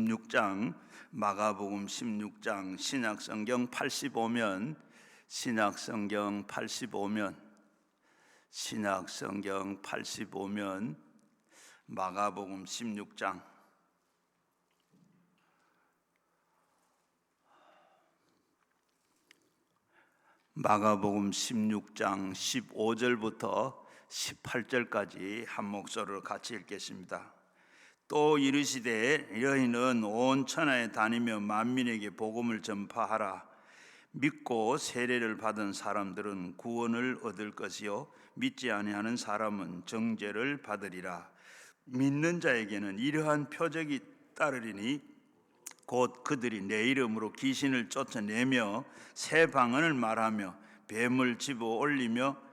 16장 마가복음 16장 신약성경 85면 신약성경 85면 마가복음 16장 마가복음 16장 15절부터 18절까지 한 목소리로 같이 읽겠습니다. 또 이르시되 너희는 온 천하에 다니며 만민에게 복음을 전파하라. 믿고 세례를 받은 사람들은 구원을 얻을 것이요 믿지 아니하는 사람은 정죄를 받으리라. 믿는 자에게는 이러한 표적이 따르리니 곧 그들이 내 이름으로 귀신을 쫓아내며 새 방언을 말하며 뱀을 집어 올리며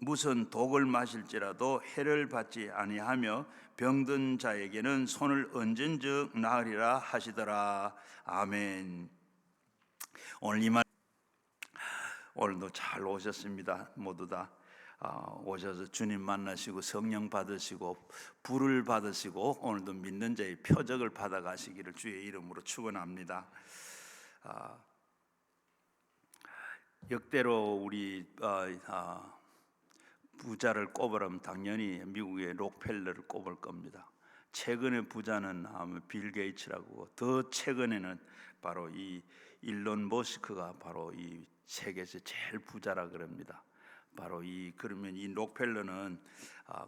무슨 독을 마실지라도 해를 받지 아니하며 병든 자에게는 손을 얹은즉 나으리라 하시더라. 아멘. 오늘도 잘 오셨습니다. 모두 다 오셔서 주님 만나시고 성령 받으시고 불을 받으시고 오늘도 믿는 자의 표적을 받아가시기를 주의 이름으로 축원합니다. 역대로 우리 부자를 꼽으라면 당연히 미국의 록펠러를 꼽을 겁니다. 최근의 부자는 빌 게이츠라고, 더 최근에는 바로 이 일론 머스크가 바로 이 세계에서 제일 부자라 그럽니다. 바로 그러면 이 록펠러는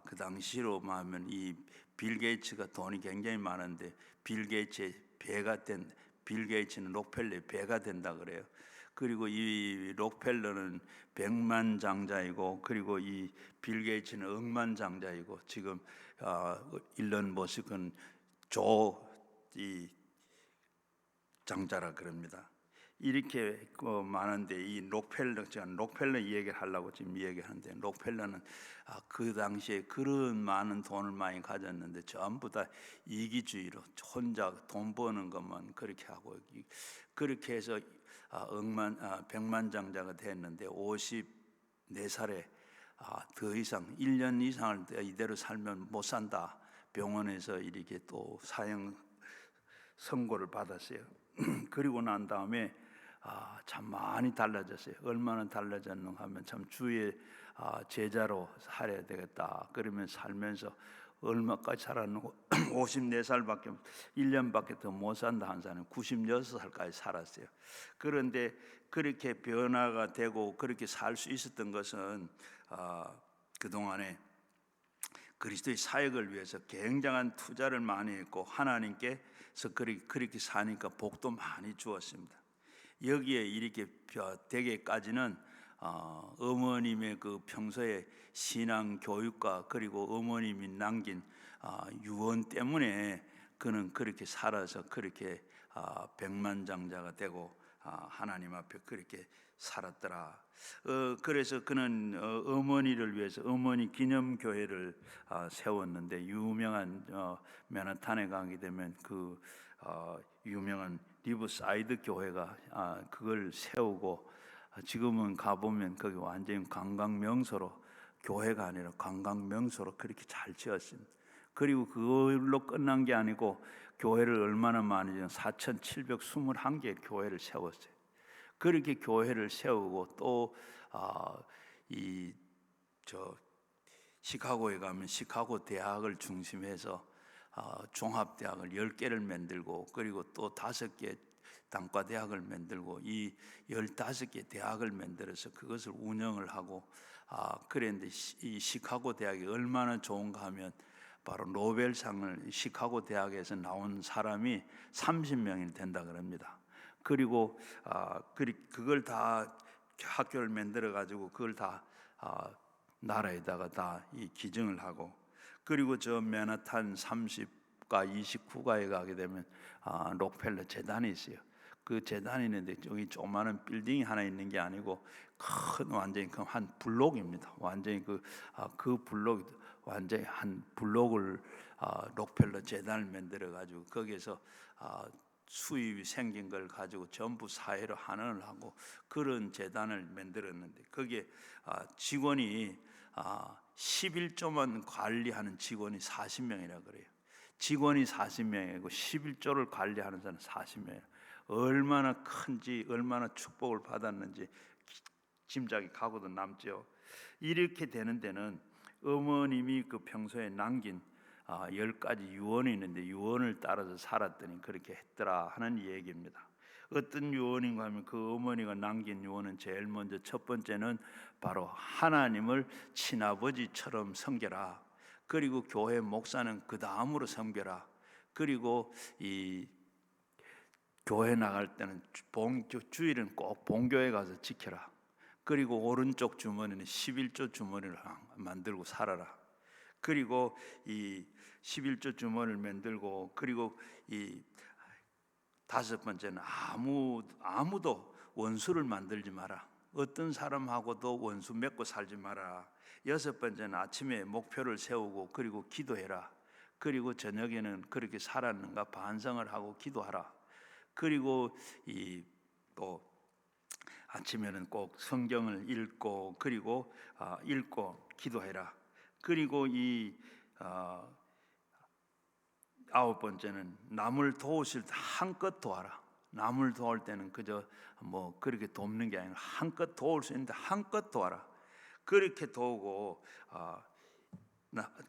그 당시로 하면 이 빌 게이츠가 돈이 굉장히 많은데 빌 게이츠는 록펠러의 배가 된다 그래요. 그리고 이 록펠러는 백만장자이고, 그리고 이 빌 게이츠는 억만장자이고, 지금 일론 머스크는 장자라 그럽니다. 이렇게 많은데 이 제가 록펠러 얘기를 하려고 지금 얘기하는데, 록펠러는 그 당시에 그런 많은 돈을 많이 가졌는데 전부 다 이기주의로 혼자 돈 버는 것만 그렇게 하고, 그렇게 해서 백만장자가 됐는데 54살에 더 이상 1년 이상을 이대로 살면 못 산다, 병원에서 이렇게 또 사형 선고를 받았어요. 그리고 난 다음에 참 많이 달라졌어요. 얼마나 달라졌는가 하면 참 주의 제자로 살아야 되겠다. 그러면 살면서 얼마까지 살았는고 54살밖에 1년밖에 더 못 산다 한 사람은 96살까지 살았어요. 그런데 그렇게 변화가 되고 그렇게 살 수 있었던 것은 그동안에 그리스도의 사역을 위해서 굉장한 투자를 많이 했고 하나님께서 그렇게 사니까 복도 많이 주었습니다. 여기에 이렇게 되기까지는 어머님의 그 평소에 신앙 교육과 그리고 어머님이 남긴 유언 때문에 그는 그렇게 살아서 그렇게 백만장자가 되고 하나님 앞에 그렇게 살았더라. 그래서 그는 어머니를 위해서 어머니 기념교회를 세웠는데, 유명한 맨하탄에 가게 되면 그 유명한 리버사이드 교회가 그걸 세우고, 지금은 가보면 거기 완전히 관광명소로, 교회가 아니라 관광명소로 그렇게 잘 지었습니다. 그리고 그걸로 끝난 게 아니고 교회를 얼마나 많이 4,721개 교회를 세웠어요. 그렇게 교회를 세우고 또 시카고에 가면 시카고 대학을 중심해서 종합대학을 10개를 만들고, 그리고 또 5개 단과대학을 만들고, 이 15개 대학을 만들어서 그것을 운영을 하고, 그랬는데 이 시카고 대학이 얼마나 좋은가 하면 바로 노벨상을 시카고 대학에서 나온 사람이 30명이 된다 그럽니다. 그리고 그걸 다 학교를 만들어 가지고 그걸 다 나라에다가 다 이 기증을 하고, 그리고 저 맨하탄 30가 29가에 가게 되면 록펠러 재단이 있어요. 그 재단이 있는데 여기 조그마한 빌딩이 하나 있는 게 아니고 완전히 한 블록입니다. 완전히 그 블록, 완전히 한 블록을 록펠러 재단을 만들어 가지고 거기에서 수입이 생긴 걸 가지고 전부 사회로 환원을 하고 그런 재단을 만들었는데, 거기에 직원이 11조만 관리하는 직원이 40명이라 그래요. 직원이 40명이고 11조를 관리하는 사람 40명. 얼마나 큰지, 얼마나 축복을 받았는지 짐작이 가고도 남죠. 이렇게 되는 데는 어머님이 그 평소에 남긴 10가지 유언이 있는데 유언을 따라서 살았더니 그렇게 했더라 하는 얘기입니다. 어떤 유언인가 하면 그 어머니가 남긴 유언은 제일 먼저 첫 번째는 바로 하나님을 친아버지처럼 섬겨라. 그리고 교회 목사는 그 다음으로 섬겨라. 그리고 이 교회 나갈 때는 주일은 꼭 본교회 가서 지켜라. 그리고 오른쪽 주머니는 11조 주머니를 만들고 살아라. 그리고 이 11조 주머니를 만들고, 그리고 이 다섯 번째는 아무도 원수를 만들지 마라. 어떤 사람하고도 원수 맺고 살지 마라. 여섯 번째는 아침에 목표를 세우고 그리고 기도해라. 그리고 저녁에는 그렇게 살았는가 반성을 하고 기도하라. 그리고 또 아침에는 꼭 성경을 읽고 그리고 읽고 기도해라. 그리고 아홉 번째는 남을 도우실 때 한껏 도와라. 남을 도울 때는 그저 뭐 그렇게 돕는 게 아니라 한껏 도울 수 있는데 한껏 도와라. 그렇게 도우고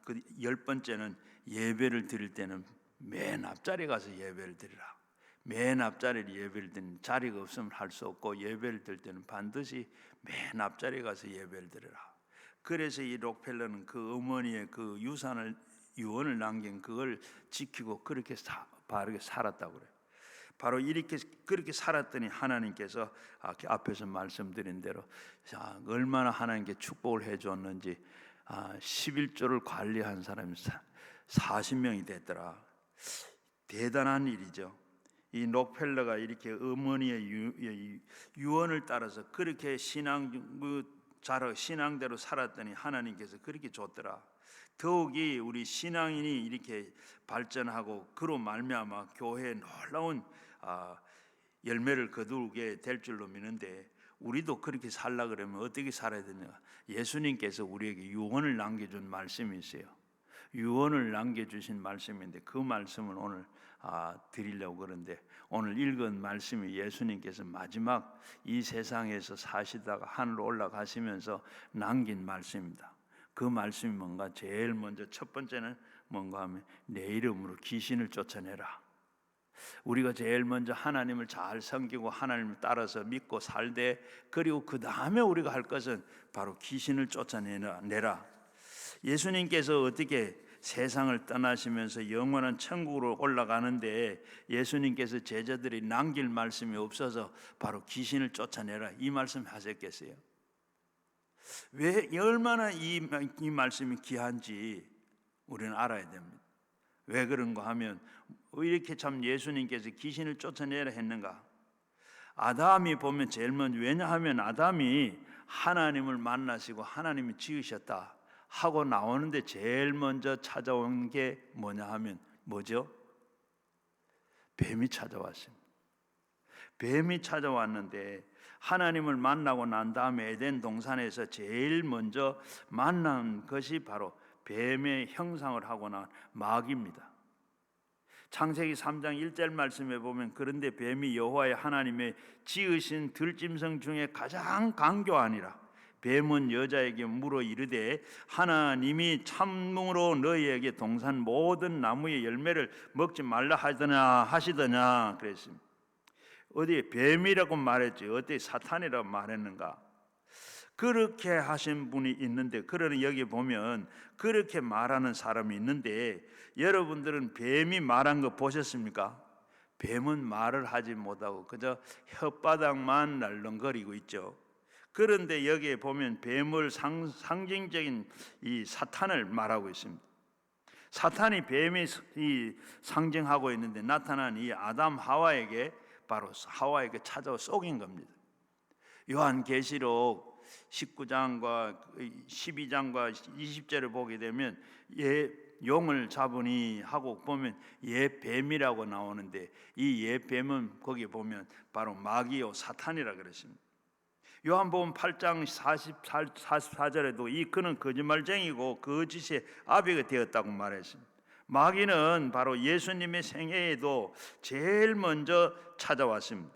그 열 번째는 예배를 드릴 때는 맨 앞자리에 가서 예배를 드리라. 맨 앞자리에 예배를 드리는 자리가 없으면 할 수 없고 예배를 드릴 때는 반드시 맨 앞자리에 가서 예배를 드리라. 그래서 이 록펠러는 그 어머니의 그 유언을 남긴 그걸 지키고 그렇게 바르게 살았다고 그래요. 바로 이렇게 그렇게 살았더니 하나님께서 앞에서 말씀드린 대로 얼마나 하나님께 축복을 해줬는지 11조를 관리한 사람이 40명이 됐더라. 대단한 일이죠. 이 록펠러가 이렇게 어머니의 유언을 따라서 그렇게 신앙대로 살았더니 하나님께서 그렇게 줬더라. 더욱이 우리 신앙인이 이렇게 발전하고 그로 말미암아 교회에 놀라운 열매를 거두게 될 줄로 믿는데, 우리도 그렇게 살라 그러면 어떻게 살아야 되냐? 예수님께서 우리에게 유언을 남겨준 말씀이 있어요. 유언을 남겨주신 말씀인데 그 말씀을 오늘 드리려고 그러는데, 오늘 읽은 말씀이 예수님께서 마지막 이 세상에서 사시다가 하늘로 올라가시면서 남긴 말씀입니다. 그 말씀이 뭔가? 제일 먼저 첫 번째는 뭔가 하면 내 이름으로 귀신을 쫓아내라. 우리가 제일 먼저 하나님을 잘 섬기고 하나님을 따라서 믿고 살되, 그리고 그 다음에 우리가 할 것은 바로 귀신을 쫓아내라. 예수님께서 어떻게 세상을 떠나시면서 영원한 천국으로 올라가는데 예수님께서 제자들이 남길 말씀이 없어서 바로 귀신을 쫓아내라 이 말씀 하셨겠어요? 왜 얼마나 이 말씀이 귀한지 우리는 알아야 됩니다. 왜 그런가 하면 이렇게 참 예수님께서 귀신을 쫓아내라 했는가? 아담이 보면 제일 먼저, 왜냐하면 아담이 하나님을 만나시고 하나님이 지으셨다 하고 나오는데 제일 먼저 찾아온 게 뭐냐 하면 뭐죠? 뱀이 찾아왔습니다. 뱀이 찾아왔는데 하나님을 만나고 난 다음에 에덴 동산에서 제일 먼저 만난 것이 바로 뱀의 형상을 하고 난 마귀입니다. 창세기 3장 1절 말씀에 보면 그런데 뱀이 여호와의 하나님의 지으신 들짐승 중에 가장 강교하니라. 뱀은 여자에게 물어 이르되 하나님이 참으로 너희에게 동산 모든 나무의 열매를 먹지 말라 하시더냐 그랬습니다. 어디 뱀이라고 말했지 어디 사탄이라고 말했는가? 그렇게 하신 분이 있는데, 그러는 여기 보면 그렇게 말하는 사람이 있는데, 여러분들은 뱀이 말한 거 보셨습니까? 뱀은 말을 하지 못하고 그저 혓바닥만 날렁거리고 있죠. 그런데 여기에 보면 뱀을 상징적인 이 사탄을 말하고 있습니다. 사탄이 뱀이 상징하고 있는데 나타난 이 아담 하와에게 바로 하와에게 찾아와 속인 겁니다. 요한계시록 19장과 12장과 20절을 보게 되면 용을 잡으니 하고 보면 뱀이라고 나오는데, 이 뱀은 거기 보면 바로 마귀요 사탄이라 그랬습니다. 요한복음 8장 44절에도 그는 거짓말쟁이고 거짓의 아비가 되었다고 말했습니다. 마귀는 바로 예수님의 생애에도 제일 먼저 찾아왔습니다.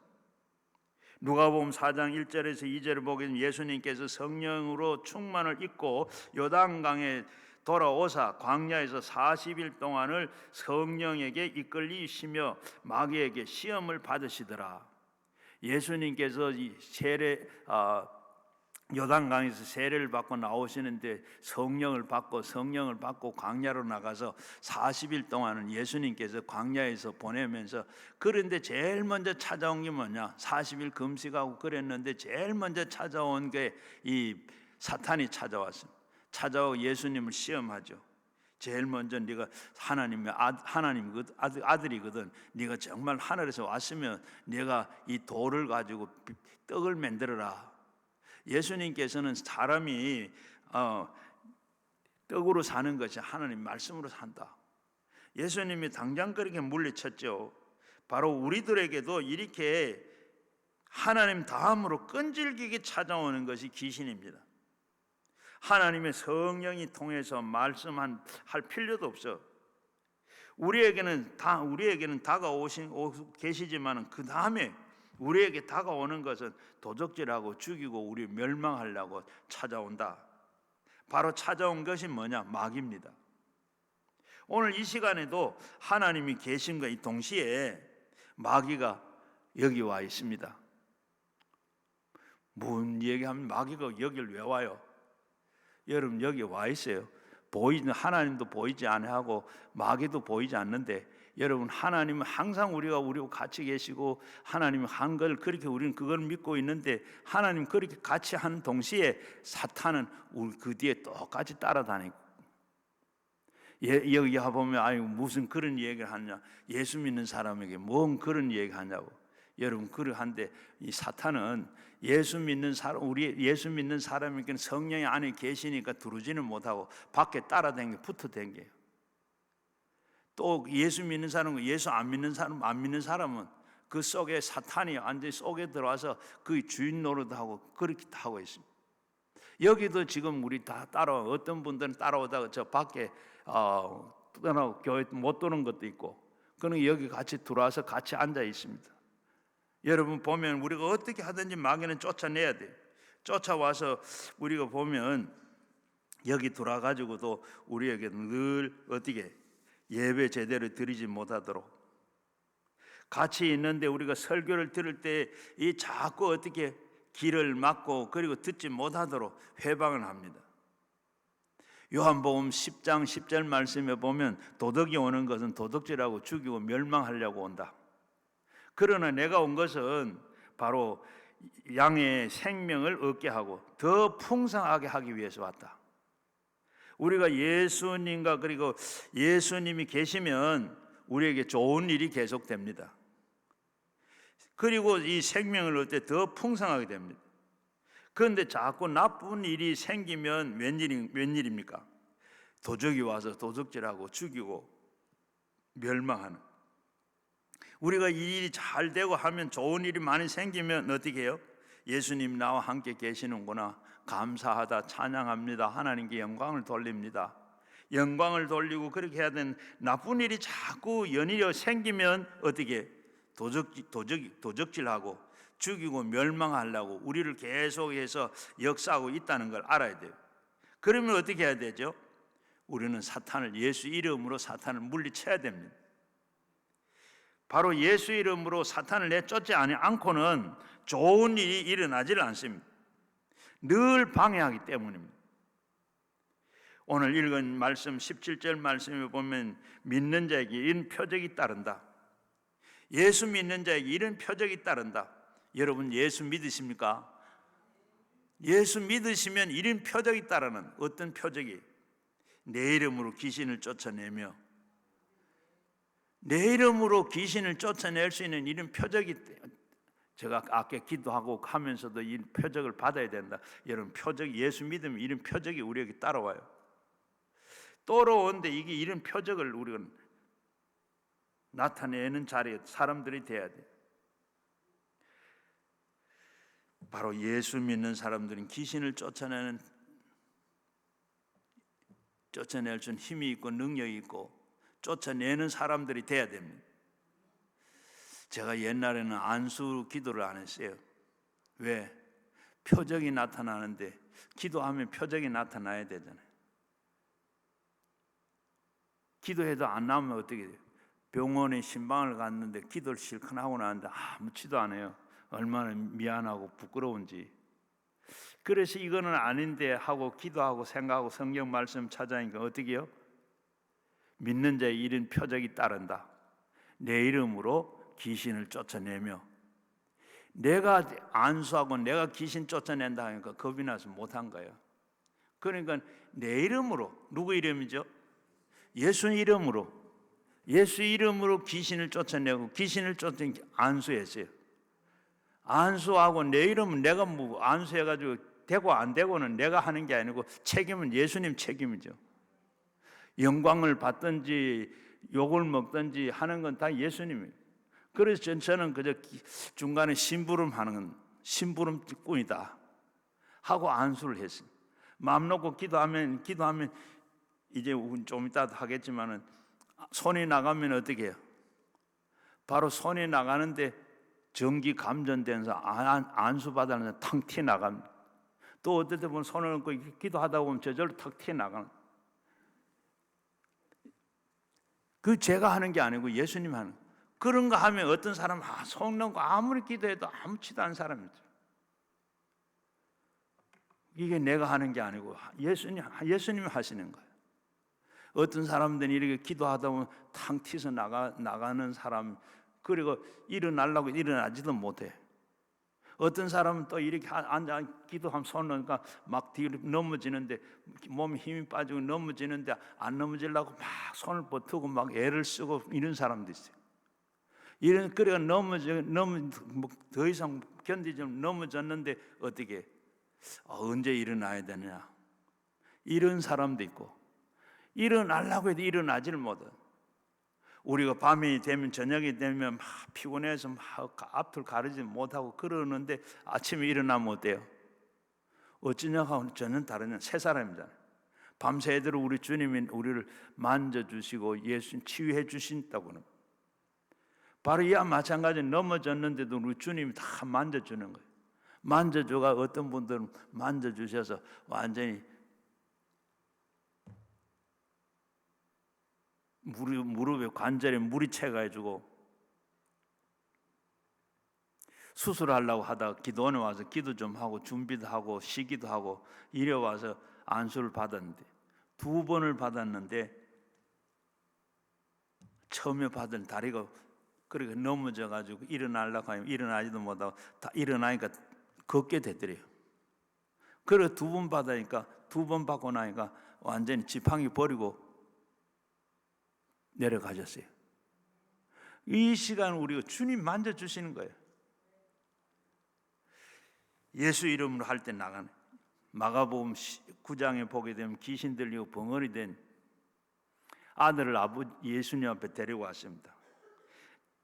누가복음 4장 1절에서 2절을 보게 되면 예수님께서 성령으로 충만을 입고 요단강에 돌아오사 광야에서 40일 동안을 성령에게 이끌리시며 마귀에게 시험을 받으시더라. 예수님께서 이 요단강에서 세례를 받고 나오시는데 성령을 받고 광야로 나가서 40일 동안은 예수님께서 광야에서 보내면서, 그런데 제일 먼저 찾아온 게 뭐냐? 40일 금식하고 그랬는데 제일 먼저 찾아온 게 이 사탄이 찾아왔습니다. 찾아오고 예수님을 시험하죠. 제일 먼저 네가 하나님 아들이거든. 네가 정말 하늘에서 왔으면 네가 이 돌을 가지고 떡을 만들어라. 예수님께서는 사람이 떡으로 사는 것이 하나님 말씀으로 산다. 예수님이 당장 그렇게 물리쳤죠. 바로 우리들에게도 이렇게 하나님 다음으로 끈질기게 찾아오는 것이 귀신입니다. 하나님의 성령이 통해서 말씀할 필요도 없어. 우리에게는 다가오고 계시지만 그 다음에 우리에게 다가오는 것은 도적질하고 죽이고 우리 멸망하려고 찾아온다. 바로 찾아온 것이 뭐냐? 마귀입니다. 오늘 이 시간에도 하나님이 계신과 이 동시에 마귀가 여기 와 있습니다. 뭔 얘기하면 마귀가 여기를 왜 와요? 여러분 여기 와 있어요. 하나님도 보이지 않고 마귀도 보이지 않는데, 여러분 하나님은 항상 우리와 같이 계시고 하나님 한 걸 그렇게 우리는 그걸 믿고 있는데, 하나님 그렇게 같이 하는 동시에 사탄은 우리 그 뒤에 똑같이 따라다니고, 여기 보면 아유 무슨 그런 얘기를 하냐, 예수 믿는 사람에게 뭔 그런 얘기 하냐고. 여러분 그러한데 이 사탄은 예수 믿는 사람에게는 성령이 안에 계시니까 들어오지는 못하고 밖에 따라다니고 붙어다녀요. 또 예수 믿는 사람과 예수 안 믿는 사람은 그 속에 사탄이 완전히 속에 들어와서 그 주인 노릇하고 그렇게 하고 있습니다. 여기도 지금 우리 다 따라와, 어떤 분들은 따라오다가 저 밖에 떠나고 교회 못 도는 것도 있고, 그는 여기 같이 들어와서 같이 앉아 있습니다. 여러분 보면 우리가 어떻게 하든지 마귀는 쫓아내야 돼요. 쫓아와서 우리가 보면 여기 들어와가지고도 우리에게 늘 어떻게 예배 제대로 드리지 못하도록, 같이 있는데 우리가 설교를 들을 때 이 자꾸 어떻게 길을 막고 그리고 듣지 못하도록 회방을 합니다. 요한복음 10장 10절 말씀에 보면 도덕이 오는 것은 도둑질하고 죽이고 멸망하려고 온다. 그러나 내가 온 것은 바로 양의 생명을 얻게 하고 더 풍성하게 하기 위해서 왔다. 우리가 예수님과 그리고 예수님이 계시면 우리에게 좋은 일이 계속됩니다. 그리고 이 생명을 얻을 때 더 풍성하게 됩니다. 그런데 자꾸 나쁜 일이 생기면 웬일입니까? 도적이 와서 도둑질하고 죽이고 멸망하는. 우리가 이 일이 잘 되고 하면, 좋은 일이 많이 생기면 어떻게 해요? 예수님 나와 함께 계시는구나, 감사하다, 찬양합니다, 하나님께 영광을 돌립니다. 영광을 돌리고 그렇게 해야 되는, 나쁜 일이 자꾸 연이어 생기면 어떻게 도적질하고 죽이고 멸망하려고 우리를 계속해서 역사하고 있다는 걸 알아야 돼요. 그러면 어떻게 해야 되죠? 우리는 예수 이름으로 사탄을 물리쳐야 됩니다. 바로 예수 이름으로 사탄을 내쫓지 않고는 좋은 일이 일어나질 않습니다. 늘 방해하기 때문입니다. 오늘 읽은 말씀 17절 말씀에 보면 믿는 자에게 이런 표적이 따른다. 예수 믿는 자에게 이런 표적이 따른다. 여러분 예수 믿으십니까? 예수 믿으시면 이런 표적이 따르는, 어떤 표적이? 내 이름으로 귀신을 쫓아내며, 내 이름으로 귀신을 쫓아낼 수 있는 이런 표적이, 제가 아까 기도하고 하면서도 이 표적을 받아야 된다. 여러분 표적이, 예수 믿으면 이런 표적이 우리에게 따라와요. 따라오는데 이런 표적을 우리가 나타내는 자리에 사람들이 돼야 돼. 바로 예수 믿는 사람들은 귀신을 쫓아낼 수 있는 힘이 있고 능력이 있고 쫓아내는 사람들이 돼야 됩니다. 제가 옛날에는 안수 기도를 안 했어요. 왜? 표적이 나타나는데 기도하면 표적이 나타나야 되잖아요. 기도해도 안 나오면 어떻게 돼요? 병원에 신방을 갔는데 기도를 실컷 하고 나는데 아무치도 안 해요. 얼마나 미안하고 부끄러운지. 그래서 이거는 아닌데 하고 기도하고 생각하고 성경 말씀 찾아니까 어떻게 해요? 믿는 자의 일은 표적이 따른다. 내 이름으로 귀신을 쫓아내며, 내가 안수하고 내가 귀신 쫓아낸다 하니까 겁이 나서 못한 거예요. 그러니까 내 이름으로, 누구 이름이죠? 예수 이름으로, 예수 이름으로 귀신을 쫓아내고 귀신을 쫓아내 안수했어요. 안수하고 내 이름은 내가 뭐 안수해가지고 되고 안 되고는 내가 하는 게 아니고 책임은 예수님 책임이죠. 영광을 받든지 욕을 먹든지 하는 건 다 예수님이에요. 그래서 저는 그저 중간에 심부름하는 심부름꾼이다 하고 안수를 했어요. 마음 놓고 기도하면 이제 좀 이따 하겠지만은 손이 나가면 어떻게 해요? 바로 손이 나가는데 전기 감전돼서 안수 받았는데 탕 튀어 나갑니다. 또 어떨 때 보면 손을 얹고 기도하다 보면 저절로 탁 튀어 나가는. 그 제가 하는 게 아니고 예수님 하는. 그런 거 하면 어떤 사람은 손 넣고 아무리 기도해도 아무렇지도 않은 사람이죠. 이게 내가 하는 게 아니고 예수님이 하시는 거예요. 어떤 사람들은 이렇게 기도하다 보면 탕 튀어서 나가는 사람, 그리고 일어나려고 일어나지도 못해. 어떤 사람은 또 이렇게 앉아 기도하면 손 넣으니까 막 뒤로 넘어지는데 몸에 힘이 빠지고 넘어지는데 안 넘어지려고 막 손을 버티고 막 애를 쓰고 이런 사람도 있어요. 그래가 더 이상 견디지 넘어졌는데 어떻게 언제 일어나야 되느냐 이런 사람도 있고, 일어나려고 해도 일어나지를 못해. 우리가 밤이 되면 저녁이 되면 막 피곤해서 막 앞을 가르지 못하고 그러는데 아침에 일어나면 어때요? 어찌냐고 저는 다른 새 사람이잖아요. 밤새도록 우리 주님이 우리를 만져주시고 예수님 치유해 주신다고는. 바로 이와 마찬가지로 넘어졌는데도 우리 주님이 다 만져주는 거예요. 만져줘가 어떤 분들은 만져주셔서 완전히 무릎에 관절에 물이 채가지고 수술하려고 하다가 기도원에 와서 기도 좀 하고 준비도 하고 쉬기도 하고 이래 와서 안수를 받았는데 2번을 받았는데 처음에 받은 다리가 그렇게 넘어져가지고 일어나려고 하면 일어나지도 못하고 다 일어나니까 걷게 되더래요. 그래 2번 받으니까 2번 받고 나니까 완전히 지팡이 버리고 내려가셨어요. 이 시간 우리가 주님 만져주시는 거예요. 예수 이름으로 할 때 나가는. 마가복음 9장에 보게 되면 귀신 들리고 벙어리 된 아들을 예수님 앞에 데리고 왔습니다.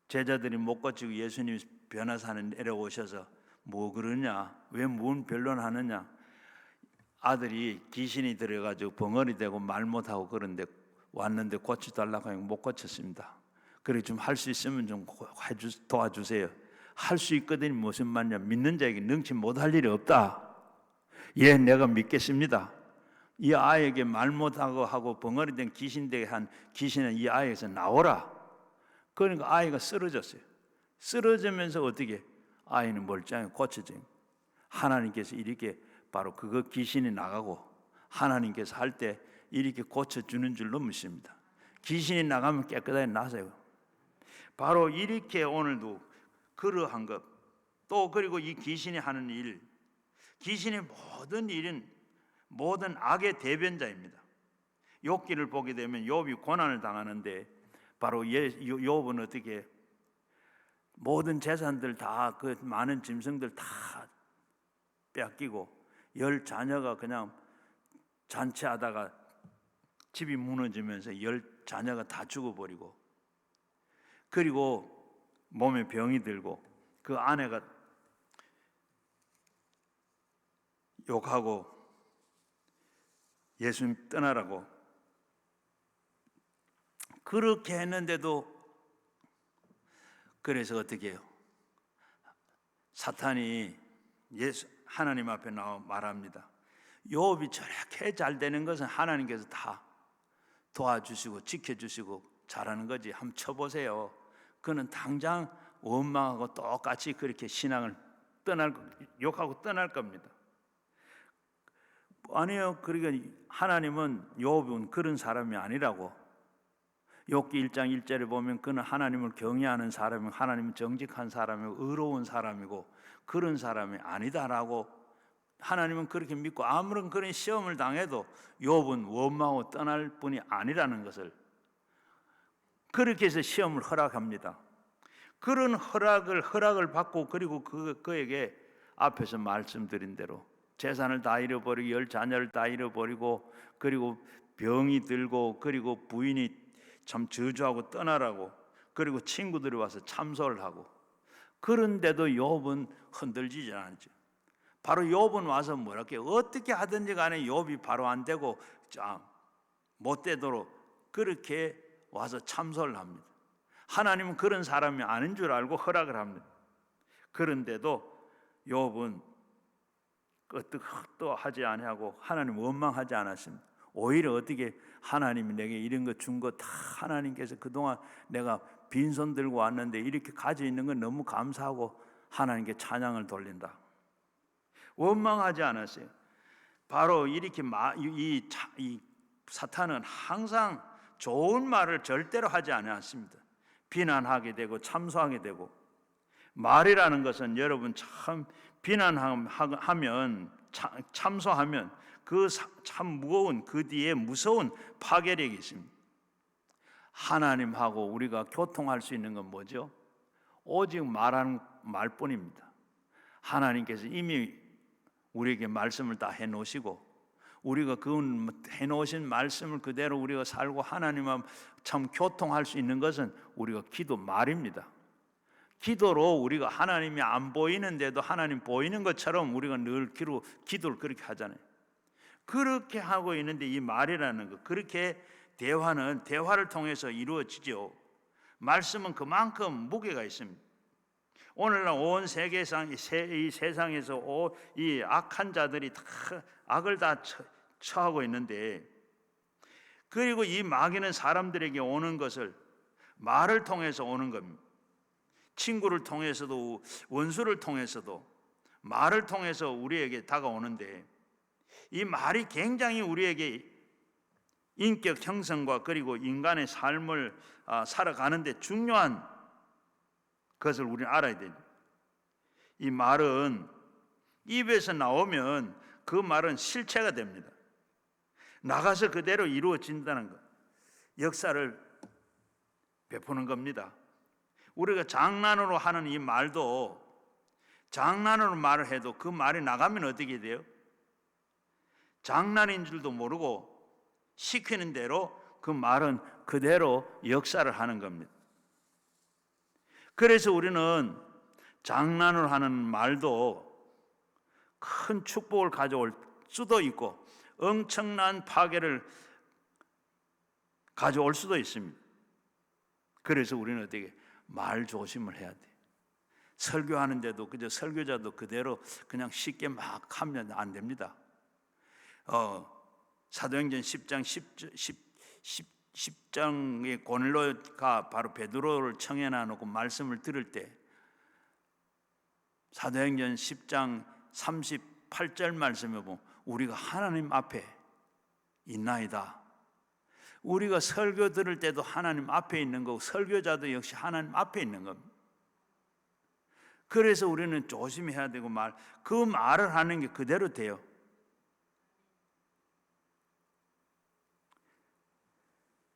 제자들이 못 고치고 예수님이 변화산에 내려오셔서 뭐 그러냐, 왜 뭔 변론하느냐. 아들이 귀신이 들어가지고 벙어리 되고 말 못하고 그런데 왔는데 고쳐달라고 하면 못 고쳤습니다. 그래 좀 할 수 있으면 좀 도와주세요. 할 수 있거든요. 무슨 말이냐, 믿는 자에게 능치 못할 일이 없다. 예, 내가 믿겠습니다. 이 아이에게 말 못하고 하고 벙어리 된 귀신 되게 한 귀신은 이 아이에서 나오라. 그러니까 아이가 쓰러졌어요. 쓰러지면서 어떻게 아이는 멀쩡히 고쳐져요. 하나님께서 이렇게 바로 그거 귀신이 나가고 하나님께서 할 때 이렇게 고쳐주는 줄로 믿습니다. 귀신이 나가면 깨끗하게 나서요. 바로 이렇게 오늘도 그러한 것, 또 그리고 이 귀신이 하는 일, 귀신의 모든 일은 모든 악의 대변자입니다. 욥기를 보게 되면 욥이 고난을 당하는데 바로 욥은 어떻게 모든 재산들 다 그 많은 짐승들 다 빼앗기고 10 자녀가 그냥 잔치하다가 집이 무너지면서 10 자녀가 다 죽어버리고, 그리고 몸에 병이 들고 그 아내가 욕하고 예수님 떠나라고 그렇게 했는데도 그래서 어떻게 해요? 사탄이 하나님 앞에 나와 말합니다. 욥이 저렇게 잘 되는 것은 하나님께서 다 도와주시고 지켜주시고 잘하는 거지. 한번 쳐보세요. 그는 당장 원망하고 똑같이 그렇게 신앙을 욕하고 떠날 겁니다. 아니요. 그러니까 하나님은 욥은 그런 사람이 아니라고. 욥기 1장 1절에 보면 그는 하나님을 경외하는 사람이고 하나님은 정직한 사람이고 의로운 사람이고 그런 사람이 아니다라고 하나님은 그렇게 믿고 아무런 그런 시험을 당해도 욥은 원망하고 떠날 뿐이 아니라는 것을 그렇게 해서 시험을 허락합니다. 그런 허락을 받고 그리고 그에게 앞에서 말씀드린 대로 재산을 다 잃어버리고 10자녀를 다 잃어버리고 그리고 병이 들고 그리고 부인이 참 저주하고 떠나라고 그리고 친구들이 와서 참소를 하고 그런데도 욥은 흔들리지 않죠. 바로 욥은 와서 뭐랄게 어떻게 하든지 간에 욥이 바로 안 되고 못 되도록 그렇게 와서 참소를 합니다. 하나님은 그런 사람이 아닌 줄 알고 허락을 합니다. 그런데도 욥은 끄떡도 하지 아니하고 하나님 원망하지 않았습니다. 오히려 어떻게 하나님이 내게 이런 거 준 거 다 하나님께서 그동안 내가 빈손 들고 왔는데 이렇게 가지고 있는 건 너무 감사하고 하나님께 찬양을 돌린다. 원망하지 않았어요. 바로 이렇게 이 사탄은 항상 좋은 말을 절대로 하지 않았습니다. 비난하게 되고 참소하게 되고 말이라는 것은 여러분 참 비난하면 참소하면 그 참 무거운 그 뒤에 무서운 파괴력이 있습니다. 하나님하고 우리가 교통할 수 있는 건 뭐죠? 오직 말하는 말뿐입니다. 하나님께서 이미 우리에게 말씀을 다 해놓으시고 우리가 그 해놓으신 말씀을 그대로 우리가 살고 하나님과 참 교통할 수 있는 것은 우리가 기도 말입니다. 기도로 우리가 하나님이 안 보이는데도 하나님 보이는 것처럼 우리가 늘 기도를 그렇게 하잖아요. 그렇게 하고 있는데 이 말이라는 것, 그렇게 대화를 통해서 이루어지죠. 말씀은 그만큼 무게가 있습니다. 오늘날 온 세계상 이 세상에서 이 악한 자들이 다 악을 다 처하고 있는데 그리고 이 마귀는 사람들에게 오는 것을 말을 통해서 오는 겁니다. 친구를 통해서도 원수를 통해서도 말을 통해서 우리에게 다가오는데 이 말이 굉장히 우리에게 인격 형성과 그리고 인간의 삶을 살아가는데 중요한 것을 우리는 알아야 됩니다. 이 말은 입에서 나오면 그 말은 실체가 됩니다. 나가서 그대로 이루어진다는 것, 역사를 베푸는 겁니다. 우리가 장난으로 하는 이 말도 장난으로 말을 해도 그 말이 나가면 어떻게 돼요? 장난인 줄도 모르고 시키는 대로 그 말은 그대로 역사를 하는 겁니다. 그래서 우리는 장난으로 하는 말도 큰 축복을 가져올 수도 있고 엄청난 파괴를 가져올 수도 있습니다. 그래서 우리는 어떻게 말 조심을 해야 돼. 설교하는데도 그저 설교자도 그대로 그냥 쉽게 막 하면 안 됩니다. 사도행전 10장의 고넬료가 바로 베드로를 청해놔 놓고 말씀을 들을 때 사도행전 10장 38절 말씀에 보면 우리가 하나님 앞에 있나이다. 우리가 설교 들을 때도 하나님 앞에 있는 거고 설교자도 역시 하나님 앞에 있는 겁니다. 그래서 우리는 조심해야 되고 그 말을 하는 게 그대로 돼요.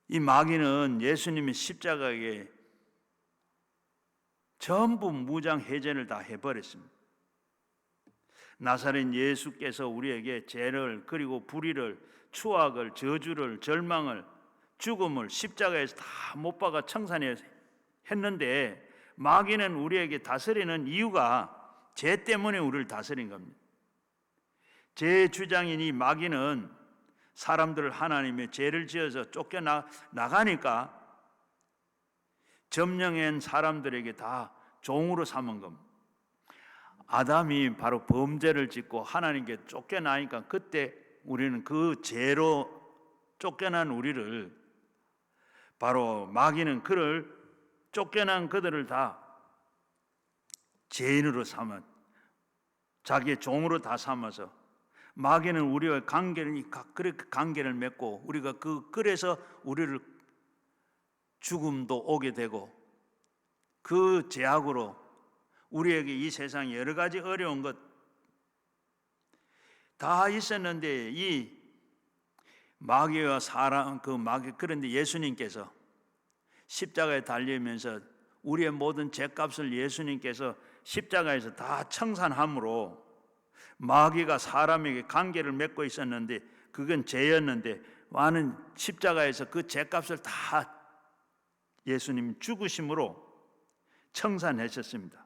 이 마귀는 예수님의 십자가에 전부 무장해제를 다 해버렸습니다. 나사렛 예수께서 우리에게 죄를 그리고 불의를 추악을 저주를 절망을 죽음을 십자가에서 다 못 박아 청산했는데 마귀는 우리에게 다스리는 이유가 죄 때문에 우리를 다스린 겁니다. 죄의 주장인 이 마귀는 사람들을 하나님의 죄를 지어서 쫓겨나가니까 점령한 사람들에게 다 종으로 삼은 겁니다. 아담이 바로 범죄를 짓고 하나님께 쫓겨나니까 그때 우리는 그 죄로 쫓겨난 우리를, 바로 마귀는 그를 쫓겨난 그들을 다 죄인으로 삼아 자기의 종으로 다 삼아서, 마귀는 우리와 그렇게 관계를 맺고 우리가 그래서 우리를 죽음도 오게 되고, 그 죄악으로 우리에게 이 세상 여러 가지 어려운 것 다 있었는데, 이 마귀와 사람, 그런데 예수님께서 십자가에 달리면서 우리의 모든 죄값을 예수님께서 십자가에서 다 청산함으로, 마귀가 사람에게 관계를 맺고 있었는데 그건 죄였는데, 많은 십자가에서 그 죄값을 다 예수님 죽으심으로 청산하셨습니다.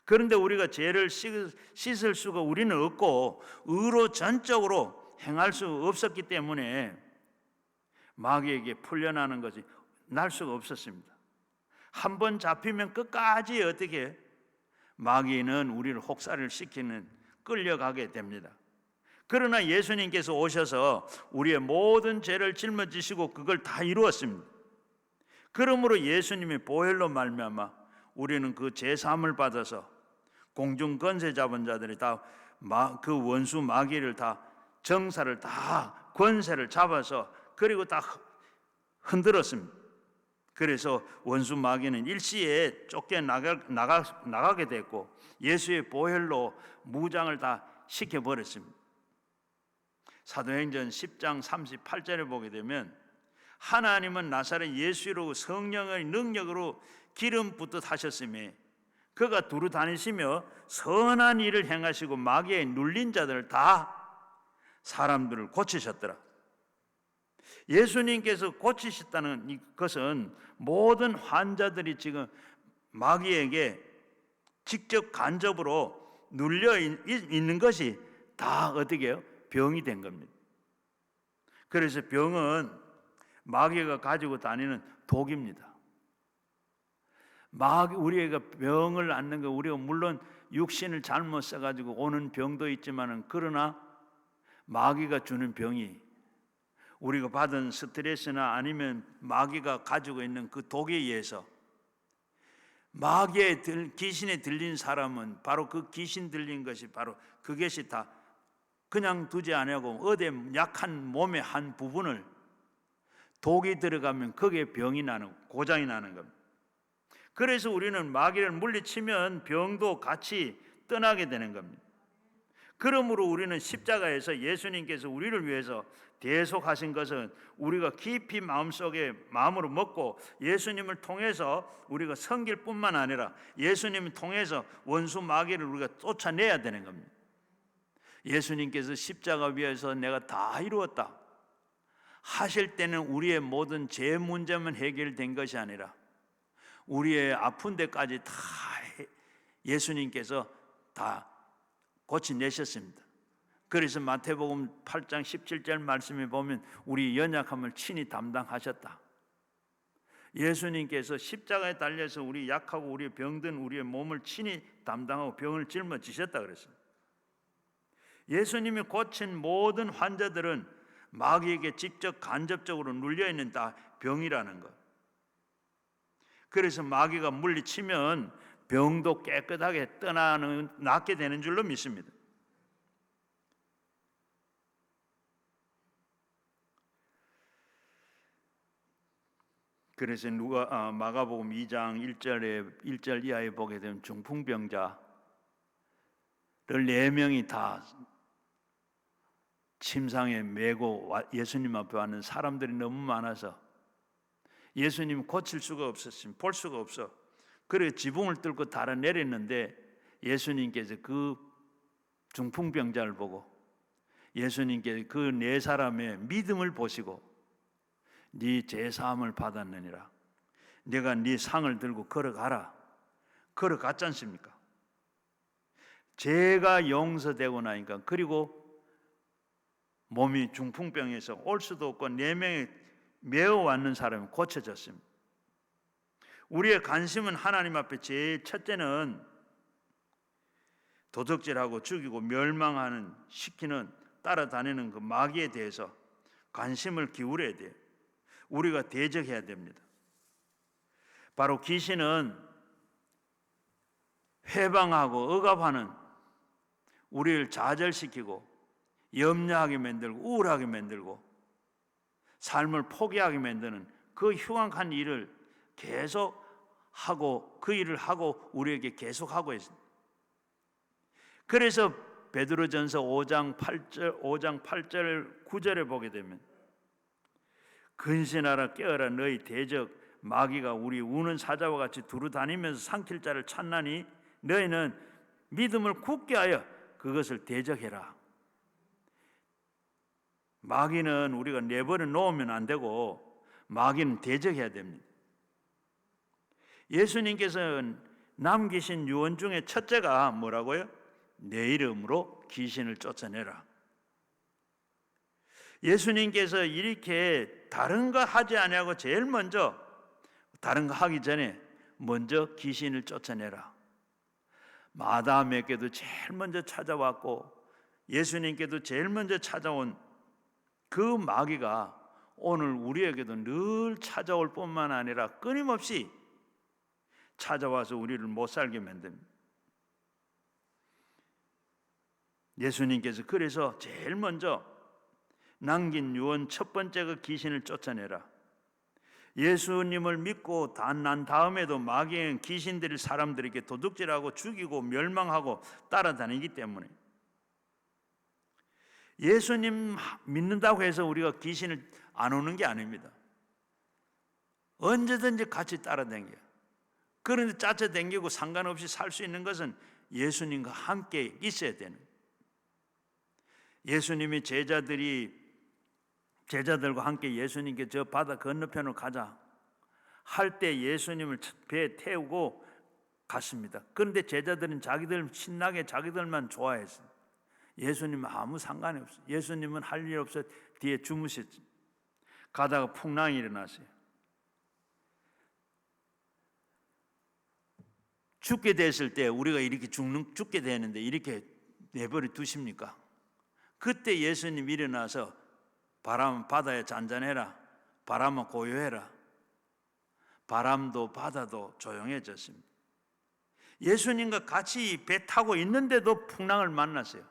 그런데 우리가 죄를 씻을 수가 우리는 없고 의로 전적으로 행할 수 없었기 때문에 마귀에게 풀려나는 것이 날 수가 없었습니다. 한 번 잡히면 끝까지 어떻게 마귀는 우리를 혹사를 시키는, 끌려가게 됩니다. 그러나 예수님께서 오셔서 우리의 모든 죄를 짊어지시고 그걸 다 이루었습니다. 그러므로 예수님의 보혈로 말미암아 우리는 그 죄 사함을 받아서 공중 권세 잡은 자들이 다 그 원수 마귀를 다 정사를 다 권세를 잡아서 그리고 다 흔들었습니다. 그래서 원수 마귀는 일시에 쫓겨나가게 됐고 예수의 보혈로 무장을 다 시켜버렸습니다. 사도행전 10장 38절에 보게 되면, 하나님은 나사렛 예수로 성령의 능력으로 기름 붓듯 하셨으며 그가 두루 다니시며 선한 일을 행하시고 마귀에 눌린 자들을 다 사람들을 고치셨더라. 예수님께서 고치셨다는 것은 모든 환자들이 지금 마귀에게 직접 간접으로 눌려 있는 것이 다 어떻게 해요? 병이 된 겁니다. 그래서 병은 마귀가 가지고 다니는 독입니다. 우리가 병을 앓는 거, 우리가 물론 육신을 잘못 써가지고 오는 병도 있지만은, 그러나 마귀가 주는 병이 우리가 받은 스트레스나 아니면 마귀가 가지고 있는 그 독에 의해서, 마귀의 귀신에 들린 사람은 바로 그 귀신 들린 것이 바로 그것이 다 그냥 두지 아니하고 어디 약한 몸의 한 부분을 독이 들어가면 거기에 병이 나는, 고장이 나는 겁니다. 그래서 우리는 마귀를 물리치면 병도 같이 떠나게 되는 겁니다. 그러므로 우리는 십자가에서 예수님께서 우리를 위해서 대속하신 것은 우리가 깊이 마음으로 먹고 예수님을 통해서 우리가 섬길 뿐만 아니라 예수님을 통해서 원수 마귀를 우리가 쫓아내야 되는 겁니다. 예수님께서 십자가 위에서 내가 다 이루었다 하실 때는 우리의 모든 죄 문제만 해결된 것이 아니라 우리의 아픈 데까지 다 예수님께서 다 고쳐내셨습니다. 그래서 마태복음 8장 17절 말씀에 보면 우리 연약함을 친히 담당하셨다. 예수님께서 십자가에 달려서 우리 약하고 우리 병든 우리의 몸을 친히 담당하고 병을 짊어지셨다 그랬습니다. 예수님이 고친 모든 환자들은 마귀에게 직접 간접적으로 눌려있는 다 병이라는 것. 그래서 마귀가 물리치면 병도 깨끗하게 낫게 되는 줄로 믿습니다. 그래서 마가복음 2장 1절 이하에 보게 되면 중풍병자를 4명이 다 침상에 메고 예수님 앞에 왔는 사람들이 너무 많아서 예수님 고칠 수가 없었으면 볼 수가 없어. 그래 지붕을 뚫고 달아내렸는데 예수님께서 그 중풍병자를 보고 예수님께서 그 4사람의 믿음을 보시고 네 죄사함을 받았느니라, 내가 네 상을 들고 걸어가라. 걸어갔지 않습니까? 죄가 용서되고 나니까, 그리고 몸이 중풍병에서 올 수도 없고 4명이 메어 왔는 사람이 고쳐졌습니다. 우리의 관심은 하나님 앞에 제일 첫째는 도적질하고 죽이고 멸망하는 시키는 따라다니는 그 마귀에 대해서 관심을 기울여야 돼요. 우리가 대적해야 됩니다. 바로 귀신은 회방하고 억압하는, 우리를 좌절시키고 염려하게 만들고 우울하게 만들고 삶을 포기하게 만드는 그 흉악한 일을 계속 하고, 그 일을 하고 우리에게 계속하고 있습니다. 그래서 베드로전서 5장 8절 9절에 보게 되면 근신하라 깨어라 너희 대적 마귀가 우리 우는 사자와 같이 두루 다니면서 삼킬 자를 찾나니 너희는 믿음을 굳게 하여 그것을 대적해라. 마귀는 우리가 내버려 놓으면 안 되고 마귀는 대적해야 됩니다. 예수님께서는 남기신 유언 중에 첫째가 뭐라고요? 내 이름으로 귀신을 쫓아내라. 예수님께서 이렇게 다른 거 하지 아니하고 제일 먼저, 다른 거 하기 전에 먼저 귀신을 쫓아내라. 마다에게도 제일 먼저 찾아왔고 예수님께도 제일 먼저 찾아온 그 마귀가 오늘 우리에게도 늘 찾아올 뿐만 아니라 끊임없이 찾아와서 우리를 못 살게 만듭니다. 예수님께서 그래서 제일 먼저 남긴 유언 첫 번째가 귀신을 쫓아내라. 예수님을 믿고 난 다음에도 마귀는 귀신들이 사람들에게 도둑질하고 죽이고 멸망하고 따라다니기 때문에, 예수님 믿는다고 해서 우리가 귀신을 안 오는 게 아닙니다. 언제든지 같이 따라다녀요. 그런데 쫓아다니고 상관없이 살 수 있는 것은 예수님과 함께 있어야 되는, 예수님이 제자들과 함께 예수님께 저 바다 건너편으로 가자 할 때 예수님을 배에 태우고 갔습니다. 그런데 제자들은 자기들 신나게 자기들만 좋아했어요. 예수님은 아무 상관이 없어요. 예수님은 할 일 없어 뒤에 주무셨지. 가다가 풍랑이 일어났어요. 죽게 됐을 때 우리가 이렇게 죽게 되는데 이렇게 내버려 두십니까? 그때 예수님 일어나서 바람 바다에 잔잔해라, 바람아 고요해라. 바람도 바다도 조용해졌습니다. 예수님과 같이 배 타고 있는데도 풍랑을 만났어요.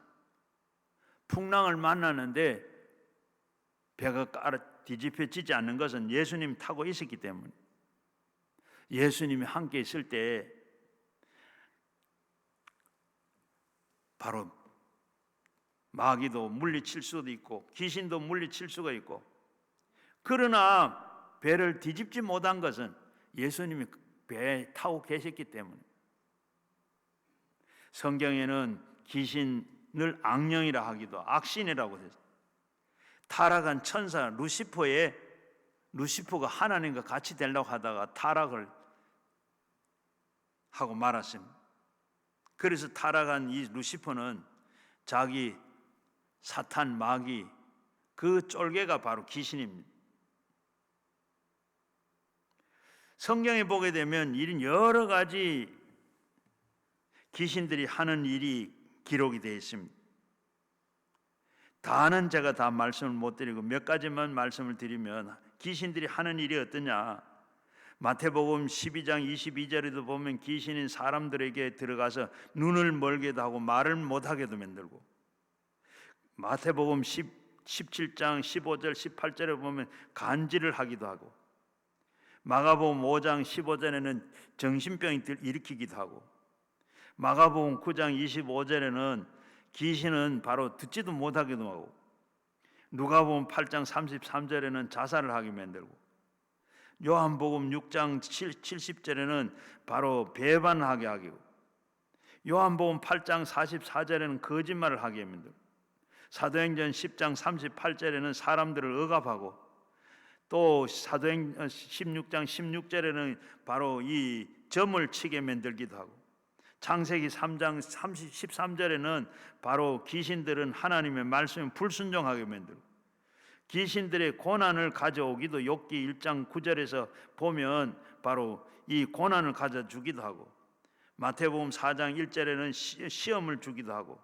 풍랑을 만나는데 배가 뒤집혀지지 않는 것은 예수님이 타고 있었기 때문에, 예수님이 함께 있을 때 바로 마귀도 물리칠 수도 있고 귀신도 물리칠 수가 있고, 그러나 배를 뒤집지 못한 것은 예수님이 배에 타고 계셨기 때문에. 성경에는 귀신을 악령이라 하기도, 악신이라고 해서 타락한 천사 루시퍼가 하나님과 같이 되려고 하다가 타락을 하고 말았습니다. 그래서 타락한 이 루시퍼는 자기 사탄 마귀 그 쫄개가 바로 귀신입니다. 성경에 보게 되면 이런 여러 가지 귀신들이 하는 일이 기록이 되어 있습니다. 다는 제가 다 말씀을 못 드리고 몇 가지만 말씀을 드리면, 귀신들이 하는 일이 어떠냐, 마태복음 12장 22절에도 보면 귀신인 사람들에게 들어가서 눈을 멀게도 하고 말을 못하게도 만들고, 마태복음 17장 15절 18절에 보면 간질을 하기도 하고, 마가복음 5장 15절에는 정신병이 일으키기도 하고, 마가복음 9장 25절에는 귀신은 바로 듣지도 못하기도 하고, 누가복음 8장 33절에는 자살을 하게 만들고, 요한복음 6장 70절에는 바로 배반하게 하고, 요한복음 8장 44절에는 거짓말을 하게 만들고, 사도행전 10장 38절에는 사람들을 억압하고, 또 사도행전 16장 16절에는 바로 이 점을 치게 만들기도 하고, 창세기 3장 13절에는 바로 귀신들은 하나님의 말씀에 불순종하게 만들고, 귀신들의 고난을 가져오기도 욥기 1장 9절에서 보면 바로 이 고난을 가져주기도 하고, 마태복음 4장 1절에는 시험을 주기도 하고,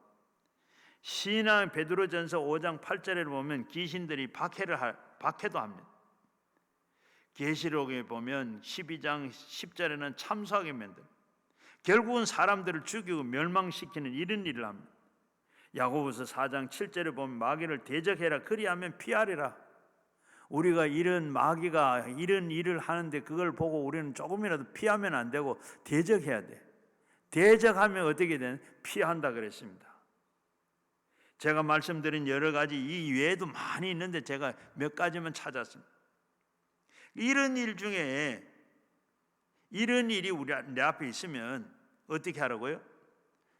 신앙 베드로전서 5장 8절에 보면 귀신들이 박해도 합니다. 계시록에 보면 12장 10절에는 참소하게 만들, 결국은 사람들을 죽이고 멸망시키는 이런 일을 합니다. 야고보서 4장 7절에 보면 마귀를 대적해라, 그리하면 피하리라. 우리가 이런 마귀가 이런 일을 하는데 그걸 보고 우리는 조금이라도 피하면 안 되고 대적해야 돼. 대적하면 어떻게 되는? 피한다 그랬습니다. 제가 말씀드린 여러 가지 이 외에도 많이 있는데 제가 몇 가지만 찾았습니다. 이런 일 중에 이런 일이 내 앞에 있으면 어떻게 하라고요?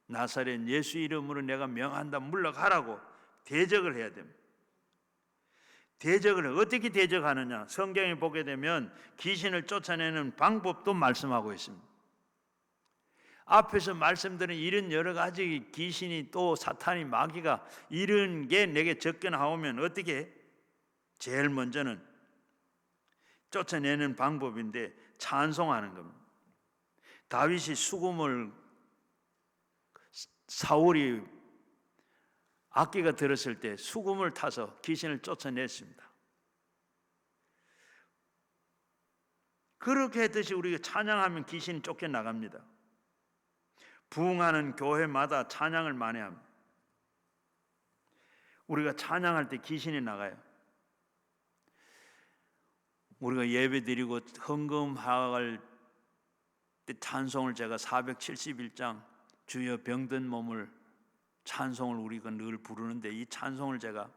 나사렛 예수 이름으로 내가 명한다, 물러가라고 대적을 해야 됩니다. 대적을 어떻게 대적하느냐? 성경에 보게 되면 귀신을 쫓아내는 방법도 말씀하고 있습니다. 앞에서 말씀드린 이런 여러 가지 귀신이 또 사탄이 마귀가 이런 게 내게 접근하오면 어떻게 해? 제일 먼저는 쫓아내는 방법인데 찬송하는 겁니다. 다윗이 수금을 사울이 악기가 들었을 때 수금을 타서 귀신을 쫓아냈습니다. 그렇게 했듯이 우리가 찬양하면 귀신이 쫓겨나갑니다. 부흥하는 교회마다 찬양을 많이 합니다. 우리가 찬양할 때 귀신이 나가요. 우리가 예배 드리고 헌금할 때 찬송을 제가 471장 주여 병든 몸을 찬송을 우리가 늘 부르는데, 이 찬송을 제가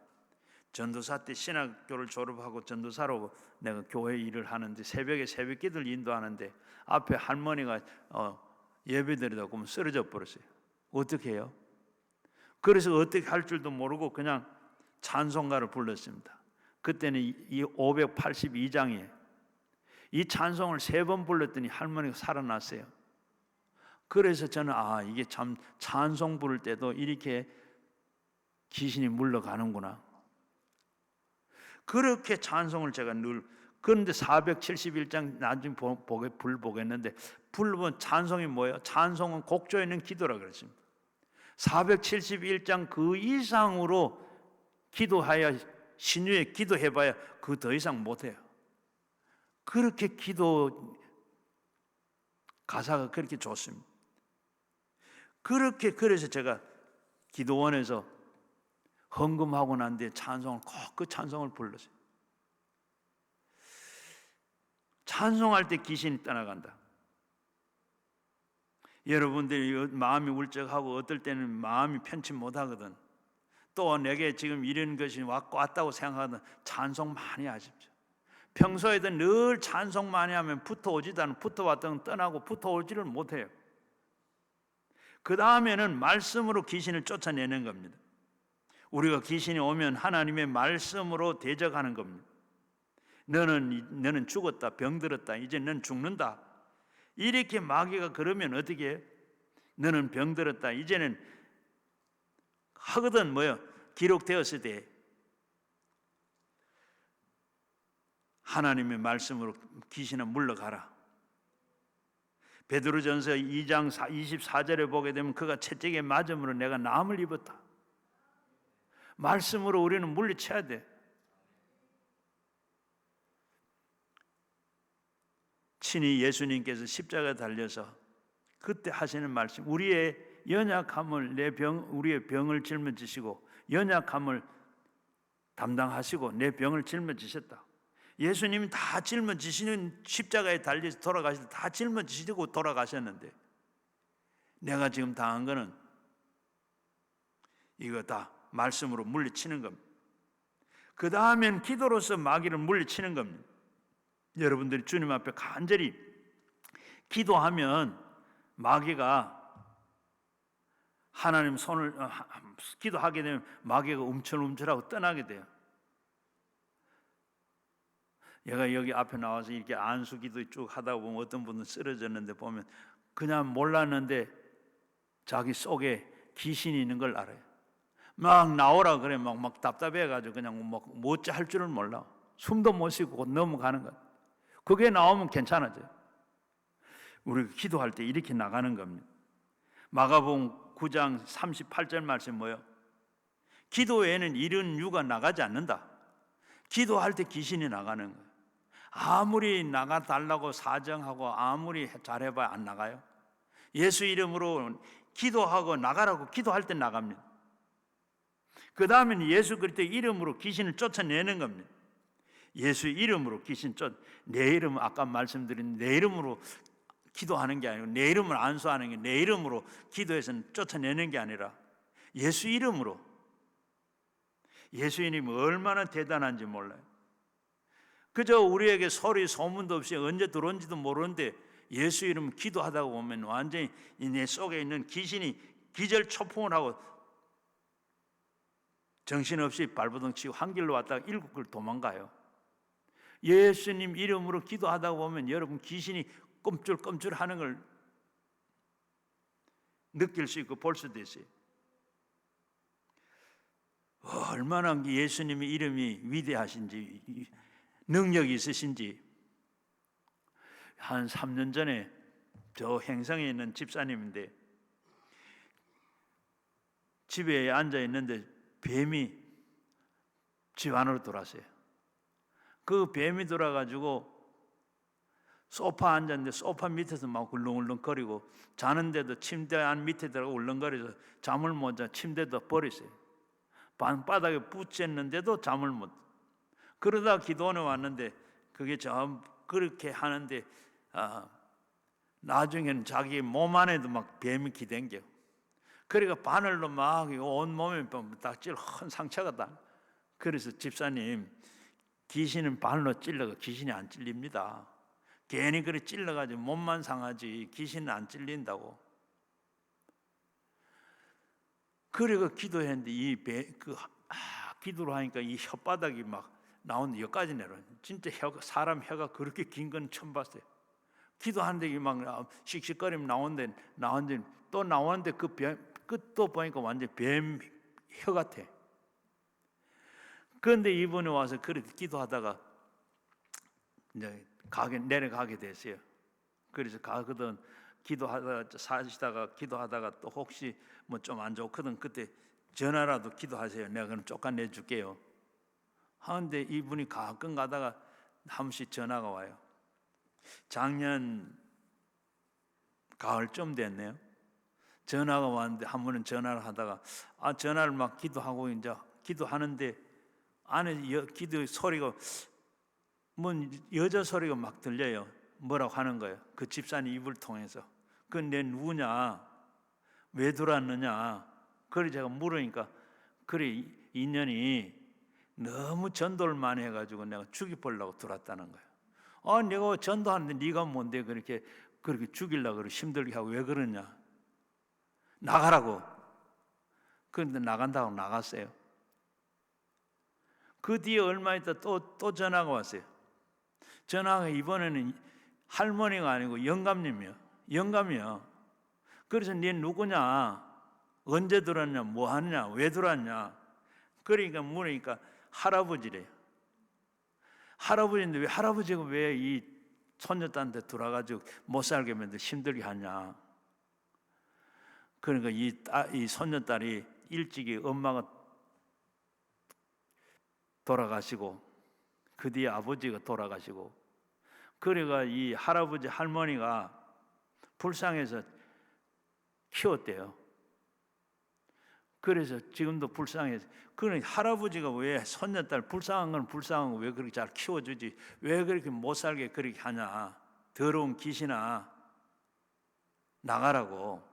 전도사 때 신학교를 졸업하고 전도사로 내가 교회 일을 하는데 새벽에 새벽기도를 인도하는데 앞에 할머니가 예배 드리다 보면 쓰러져 버렸어요. 어떻게 해요? 그래서 어떻게 할 줄도 모르고 그냥 찬송가를 불렀습니다. 그때는 이 582장이에요. 이 찬송을 3번 불렀더니 할머니가 살아났어요. 그래서 저는 이게 참 찬송 부를 때도 이렇게 귀신이 물러가는구나. 그렇게 찬송을 제가 늘, 그런데 471장 나중에 보겠는데 불러본 찬송이 뭐예요? 찬송은 곡조에 있는 기도라 그랬습니다. 471장 그 이상으로 기도하여 신유에 기도해봐야 그 더 이상 못해요. 그렇게 기도 가사가 그렇게 좋습니다. 그래서 제가 기도원에서 헌금하고 난 뒤에 찬송을 꼭 그 찬송을 불렀어요. 찬송할 때 귀신이 떠나간다. 여러분들이 마음이 울적하고 어떨 때는 마음이 편치 못하거든. 또 내게 지금 이런 것이 왔다고 생각하든 찬송 많이 하십시오. 평소에도 늘 찬송 많이 하면 붙어오지도 않고 붙어왔다가 떠나고 붙어오지를 못해요. 그 다음에는 말씀으로 귀신을 쫓아내는 겁니다. 우리가 귀신이 오면 하나님의 말씀으로 대적하는 겁니다. 너는 죽었다, 병들었다, 이제 넌 죽는다. 이렇게 마귀가 그러면 어떻게 해요? 너는 병들었다, 이제는 하거든 기록되었을 때 하나님의 말씀으로 귀신은 물러가라. 베드로전서 2장 24절에 보게 되면 그가 채찍에 맞음으로 내가 나음을 입었다. 말씀으로 우리는 물리쳐야 돼. 친히 예수님께서 십자가에 달려서 그때 하시는 말씀, 우리의 연약함을 우리의 병을 짊어지시고 연약함을 담당하시고 내 병을 짊어지셨다. 예수님이 다 짊어지시는, 십자가에 달려서 돌아가실 때 다 짊어지시고 돌아가셨는데 내가 지금 당한 거는 이거 다 말씀으로 물리치는 겁니다. 그 다음엔 기도로서 마귀를 물리치는 겁니다. 여러분들이 주님 앞에 간절히 기도하면 마귀가 하나님 손을 기도하게 되면 마귀가 움찔움찔하고 떠나게 돼요. 얘가 여기 앞에 나와서 이렇게 안수기도 쭉 하다 보면 어떤 분은 쓰러졌는데 보면 그냥 몰랐는데 자기 속에 귀신이 있는 걸 알아요. 막 나오라 그래 막 답답해가지고 그냥 뭐 어찌 할 줄을 몰라. 숨도 못 쉬고 넘어가는 것. 그게 나오면 괜찮아져요. 우리가 기도할 때 이렇게 나가는 겁니다. 마가복음 9장 38절 말씀 뭐예요? 기도 외에는 이런 유가 나가지 않는다. 기도할 때 귀신이 나가는 거예요. 아무리 나가달라고 사정하고 아무리 잘해봐야 안 나가요. 예수 이름으로 기도하고 나가라고 기도할 때 나갑니다. 그 다음에는 예수 그리스도 이름으로 귀신을 쫓아내는 겁니다. 예수 이름으로 귀신 내 이름 아까 말씀드린 내 이름으로 기도하는 게 아니고 내 이름을 안수하는 게 내 이름으로 기도해서 쫓아내는 게 아니라 예수 이름으로. 예수 이름이 얼마나 대단한지 몰라요. 그저 우리에게 소리 소문도 없이 언제 들어온지도 모르는데 예수 이름 기도하다가 보면 완전히 내 속에 있는 귀신이 기절초풍을 하고 정신없이 발버둥 치고 한 길로 왔다가 일곱 길 도망가요. 예수님 이름으로 기도하다 보면 여러분 귀신이 꼼줄꼼줄 하는 걸 느낄 수 있고 볼 수도 있어요. 얼마나 예수님의 이름이 위대하신지 능력이 있으신지. 한 3년 전에 저 행성에 있는 집사님인데 집에 앉아 있는데 뱀이 집 안으로 들어왔어요. 그 뱀이 들어와가지고 소파 앉았는데 소파 밑에서 막 울렁울렁거리고 자는데도 침대 안 밑에 들어가 울렁거려서 잠을 못 자 침대도 버렸어요. 방바닥에 붙였는데도 잠을 못. 그러다 기도원에 왔는데 그게 좀 그렇게 하는데 나중에는 자기 몸 안에도 막 뱀이 기댕겨. 그러니까 바늘로 막 온 몸에 딱 찔러 큰 상처가 다. 그래서 집사님 귀신은 바늘로 찔러가 귀신이 안 찔립니다. 괜히 그래 찔러가지고 몸만 상하지 귀신은 안 찔린다고. 그래가 기도했는데 기도를 하니까 이 혓바닥이 막 나오는데 여기까지 내려. 진짜 사람 혀가 그렇게 긴 건 처음 봤어요. 기도하는데 이게 막 씩씩거리면 나오는데 또 나오는데 그 끝도 보니까 완전 뱀 혀 같아. 그런데 이번에 와서 그렇게 기도하다가 이제 내려가게 됐어요. 그래서 가거든 기도하다가 또 혹시 뭐 좀 안 좋거든 그때 전화라도 기도하세요. 내가 그럼 쫓아내 줄게요. 하는데 이분이 가끔 가다가 한 번씩 전화가 와요. 작년 가을쯤 됐네요. 전화가 왔는데 한 번은 전화를 하다가 전화를 막 기도하고 이제 기도하는데 안에 기도 소리가 뭐 여자 소리가 막 들려요. 뭐라고 하는 거예요. 그 집사님 입을 통해서. 그건 내 누구냐? 왜 들어왔느냐? 그래 제가 물으니까 그래 인연이 너무 전도를 많이 해가지고 내가 죽여보려고 들어왔다는 거예요. 내가 전도하는데 네가 뭔데 그렇게 죽이려고 그렇게 힘들게 하고 왜 그러냐? 나가라고. 그런데 나간다고 나갔어요. 그 뒤에 얼마 있다 또 전화가 왔어요. 전화가 이번에는 할머니가 아니고 영감이요. 그래서 네 누구냐? 언제 들어왔냐? 뭐 하느냐? 왜 들어왔냐? 그러니까 물으니까 할아버지래요. 할아버지인데 왜 할아버지가 왜 이 손녀딸한테 들어와가지고 못 살게 만들고 힘들게 하냐? 그러니까 이 손녀딸이 일찍이 엄마가 돌아가시고 그 뒤에 아버지가 돌아가시고 그래가 이 할아버지 할머니가 불쌍해서 키웠대요. 그래서 지금도 불쌍해서 그러니 할아버지가 왜 손녀딸 불쌍한 건 불쌍한 거 왜 그렇게 잘 키워주지 왜 그렇게 못 살게 그렇게 하냐? 더러운 귀신아 나가라고.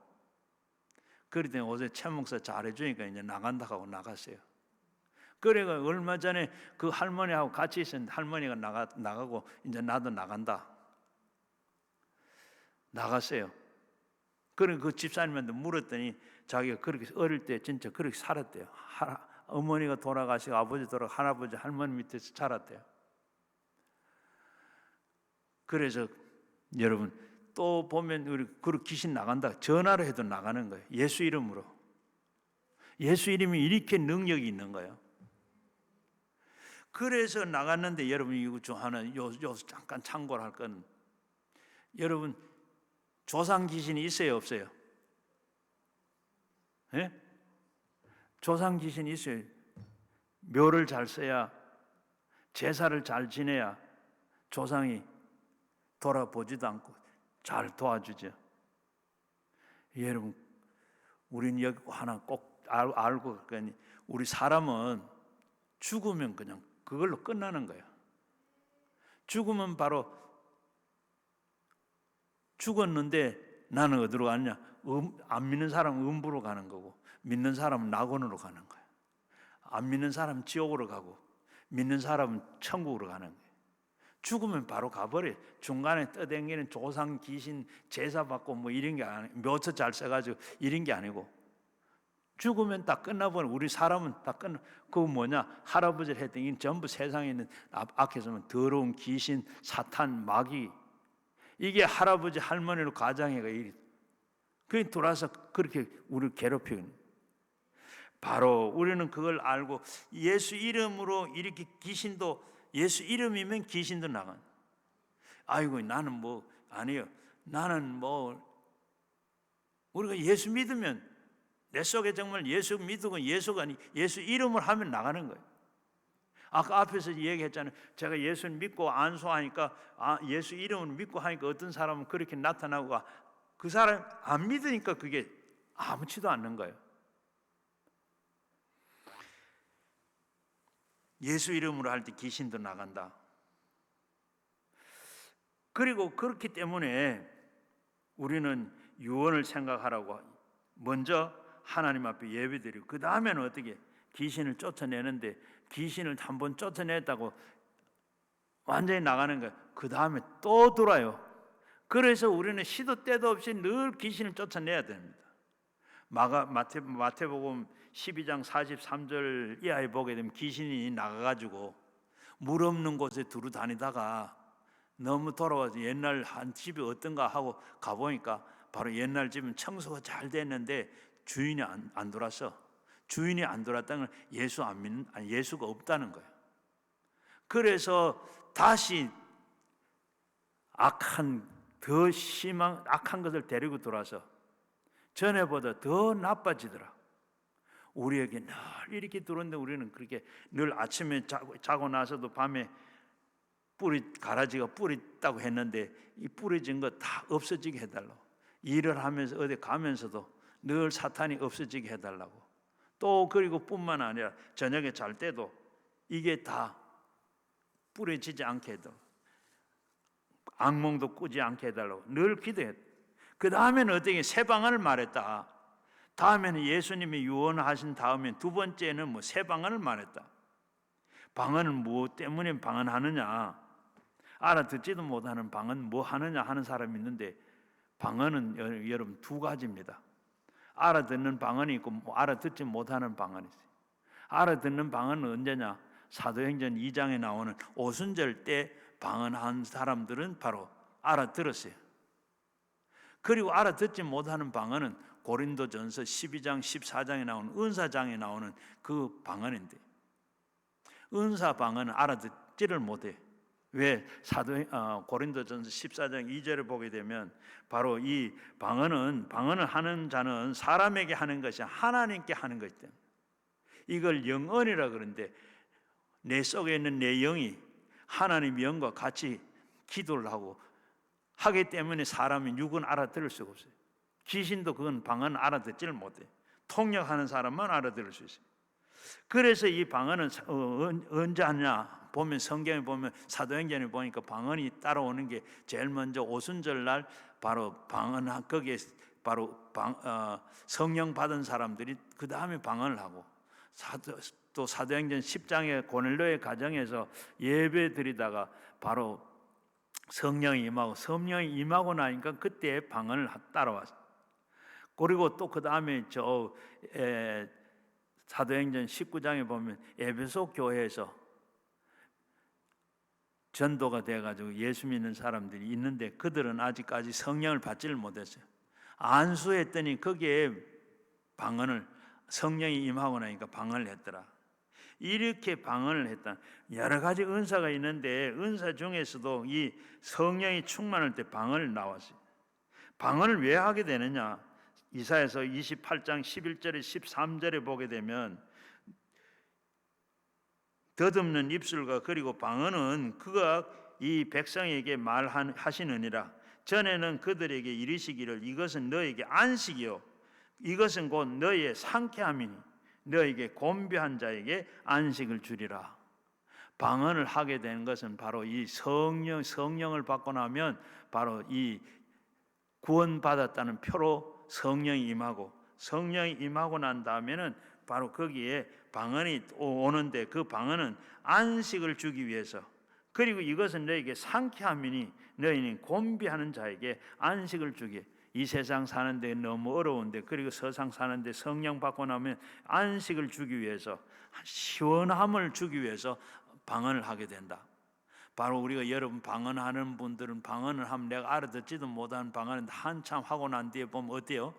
그랬더니 어제 최 목사 잘해주니까 이제 나간다고 하고 나갔어요. 그래가 얼마 전에 그 할머니하고 같이 있었는데 할머니가 나가고 이제 나도 나간다. 나갔어요. 그러니까 그 집사님한테 물었더니 자기가 그렇게 어릴 때 진짜 그렇게 살았대요. 어머니가 돌아가시고 아버지 돌아가시고 할아버지 할머니 밑에서 자랐대요. 그래서 여러분 또 보면 우리 그렇게 귀신 나간다. 전화로 해도 나가는 거예요. 예수 이름으로. 예수 이름이 이렇게 능력이 있는 거예요. 그래서 나갔는데 여러분 이거 좀 하나 요 잠깐 참고를 할 건 여러분 조상 귀신이 있어요, 없어요? 예? 조상 귀신이 있어요. 묘를 잘 써야, 제사를 잘 지내야 조상이 돌아보지도 않고 잘 도와주죠. 여러분, 우리는 여기 하나 꼭 알고 가니, 우리 사람은 죽으면 그냥 그걸로 끝나는 거예요. 죽으면 바로 죽었는데 나는 어디로 가느냐? 안 믿는 사람은 음부로 가는 거고, 믿는 사람은 낙원으로 가는 거예요. 안 믿는 사람은 지옥으로 가고, 믿는 사람은 천국으로 가는 거예요. 죽으면 바로 가버려요. 중간에 떠댕기는 조상 귀신 제사 받고 뭐 이런 게 아니고, 묘처 잘 써가지고 이런 게 아니고, 죽으면 다 끝나버려. 우리 사람은 다 끝나. 그거 뭐냐? 할아버지를 했더니 전부 세상에 있는 앞에서는 더러운 귀신, 사탄, 마귀, 이게 할아버지 할머니로 가장해가 이리 그게 돌아서 그렇게 우리를 괴롭히는. 바로 우리는 그걸 알고 예수 이름으로 이렇게 귀신도, 예수 이름이면 귀신도 나간. 아이고 나는 뭐 아니요. 나는 뭐 우리가 예수 믿으면 내 속에 정말 예수 믿고 예수가 아니 예수 이름을 하면 나가는 거예요. 아까 앞에서 얘기했잖아요. 제가 예수 믿고 안수하니까 예수 이름을 믿고 하니까 어떤 사람은 그렇게 나타나고 그 사람 안 믿으니까 그게 아무렇지도 않는 거예요. 예수 이름으로 할 때 귀신도 나간다. 그리고 그렇기 때문에 우리는 유언을 생각하라고 먼저 하나님 앞에 예배드리고 그 다음에는 어떻게 귀신을 쫓아내는데 귀신을 한번 쫓아냈다고 완전히 나가는 거예요. 그 다음에 또 돌아요. 그래서 우리는 시도 때도 없이 늘 귀신을 쫓아내야 됩니다. 마태복음 12장 43절 이하에 보게 되면 귀신이 나가가지고 물 없는 곳에 두루 다니다가 너무 돌아와서 옛날 한 집이 어떤가 하고 가보니까 바로 옛날 집은 청소가 잘 됐는데 주인이 안 돌았어. 주인이 안 돌았다는 건 예수가 없다는 거예요. 그래서 다시 더 심한 악한 것을 데리고 돌아서 전에보다 더 나빠지더라. 우리에게 늘 이렇게 들어오는데 우리는 그렇게 늘 아침에 자고 나서도 밤에 가라지가 뿌리 있다고 했는데 이 뿌려진 거 다 없어지게 해달라고. 일을 하면서 어디 가면서도 늘 사탄이 없어지게 해달라고. 또 그리고 뿐만 아니라 저녁에 잘 때도 이게 다 뿌려지지 않게 해달라고. 악몽도 꾸지 않게 해달라고 늘 기도했다. 그 다음에는 어떻게 새 방언을 말했다. 다음에는 예수님이 유언하신 다음에 두 번째는 새 방언을 말했다. 방언은 무엇 때문에 방언하느냐? 알아듣지도 못하는 방언 뭐 하느냐 하는 사람이 있는데 방언은 여러분 두 가지입니다. 알아듣는 방언이 있고 알아듣지 못하는 방언이 있어요. 알아듣는 방언은 언제냐? 사도행전 2장에 나오는 오순절 때 방언한 사람들은 바로 알아들었어요. 그리고 알아듣지 못하는 방언은 고린도전서 12장 14장에 나오는 은사장에 나오는 그 방언인데 은사 방언은 알아듣지를 못해. 왜? 고린도전서 14장 2절을 보게 되면 바로 이 방언을 하는 자는 사람에게 하는 것이 하나님께 하는 것이기 때문에 이걸 영언이라 그러는데 내 속에 있는 내 영이 하나님 영과 같이 기도를 하기 때문에 사람이 육은 알아들을 수가 없어요. 귀신도 그건 방언 알아듣지를 못해. 통역하는 사람만 알아들을 수 있어요. 그래서 이 방언은 언제 하냐 보면 성경에 보면 사도행전에 보니까 방언이 따라오는 게 제일 먼저 오순절 날 바로 거기에 바로 성령 받은 사람들이 그 다음에 방언을 하고 또 사도행전 10장의 고넬료의 가정에서 예배 드리다가 바로 성령이 임하고 나니까 그때 방언을 따라왔어요. 그리고 또 그 다음에 사도행전 19장에 보면 에베소 교회에서 전도가 돼가지고 예수 믿는 사람들이 있는데 그들은 아직까지 성령을 받지를 못했어요. 안수했더니 거기에 성령이 임하고 나니까 방언을 했더라. 이렇게 방언을 했다. 여러 가지 은사가 있는데 은사 중에서도 이 성령이 충만할 때 방언을 나왔어요. 방언을 왜 하게 되느냐? 이사야서 28장 11절에 13절에 보게 되면 더듬는 입술과 그리고 방언은 그가 이 백성에게 말하시느니라. 전에는 그들에게 이르시기를 이것은 너에게 안식이요 이것은 곧 너희의 상쾌함이니 너에게 곤비한 자에게 안식을 주리라. 방언을 하게 되는 것은 바로 이 성령을 받고 나면 바로 이 구원받았다는 표로 성령이 임하고, 성령이 임하고 난 다음에는 바로 거기에 방언이 오는데, 그 방언은 안식을 주기 위해서, 그리고 이것은 너에게 상쾌함이니 너희는 곤비하는 자에게 안식을 주기. 이 세상 사는데 너무 어려운데, 그리고 세상 사는데 성령 받고 나면 안식을 주기 위해서, 시원함을 주기 위해서 방언을 하게 된다. 바로 우리가 여러분 방언하는 분들은 방언을 하면 내가 알아듣지도 못하는 방언을 한참 하고 난 뒤에 보면 어때요?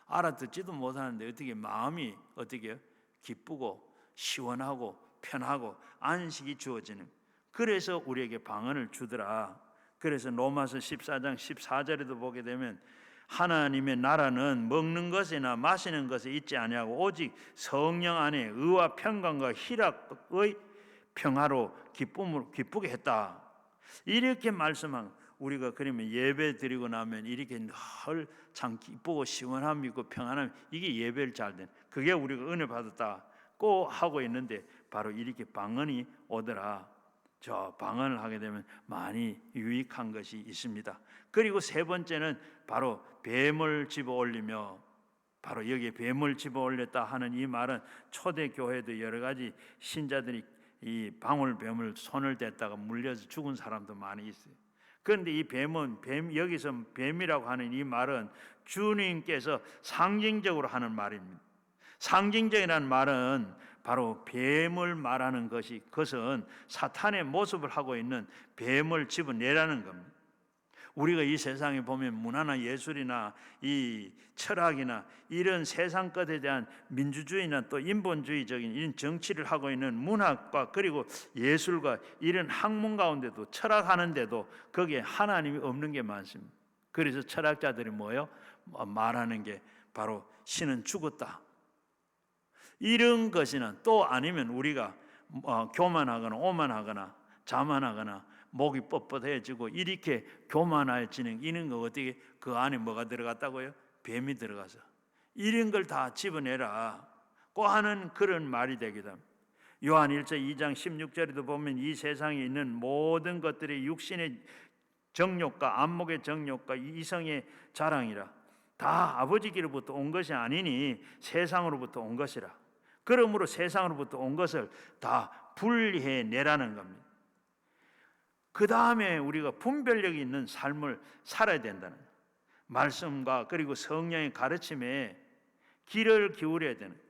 알아듣지도 못하는데 어떻게 마음이 어떻게 기쁘고 시원하고 편하고 안식이 주어지는, 그래서 우리에게 방언을 주더라. 그래서 로마서 14장 14절에도 보게 되면 하나님의 나라는 먹는 것이나 마시는 것에 있지 아니하고 오직 성령 안에 의와 평강과 희락의 평화로 기쁘게 했다. 이렇게 말씀한, 우리가 그러면 예배 드리고 나면 이렇게 늘 참 기쁘고 시원함 있고 평안함, 이게 예배를 잘 된, 그게 우리가 은혜 받았다 꼭 하고 있는데, 바로 이렇게 방언이 오더라. 저 방언을 하게 되면 많이 유익한 것이 있습니다. 그리고 세 번째는 바로 뱀을 집어 올리며, 바로 여기에 뱀을 집어 올렸다 하는 이 말은 초대 교회도 여러 가지 신자들이 이 방울뱀을 손을 댔다가 물려서 죽은 사람도 많이 있어요. 그런데 이 뱀은 여기서 뱀이라고 하는 이 말은 주님께서 상징적으로 하는 말입니다. 상징적이라는 말은 바로 뱀을 말하는 것이, 그것은 사탄의 모습을 하고 있는 뱀을 집어내라는 겁니다. 우리가 이 세상에 보면 문화나 예술이나 이 철학이나 이런 세상 것에 대한 민주주의나 또 인본주의적인 이런 정치를 하고 있는 문학과 그리고 예술과 이런 학문 가운데도, 철학하는데도 거기에 하나님이 없는 게 많습니다. 그래서 철학자들이 뭐예요? 말하는 게 바로 신은 죽었다, 이런 것이나, 또 아니면 우리가 교만하거나 오만하거나 자만하거나 목이 뻣뻣해지고 이렇게 교만해지는 이런 거, 어떻게 그 안에 뭐가 들어갔다고요? 뱀이 들어가서 이런 걸 다 집어내라 고 하는 그런 말이 되기도 합니다. 요한 1서 2장 16절에도 보면 이 세상에 있는 모든 것들이 육신의 정욕과 안목의 정욕과 이성의 자랑이라 다 아버지께로부터 온 것이 아니니 세상으로부터 온 것이라. 그러므로 세상으로부터 온 것을 다 분리해내라는 겁니다. 그 다음에 우리가 분별력이 있는 삶을 살아야 된다는 거예요. 말씀과 그리고 성령의 가르침에 귀를 기울여야 되는 거예요.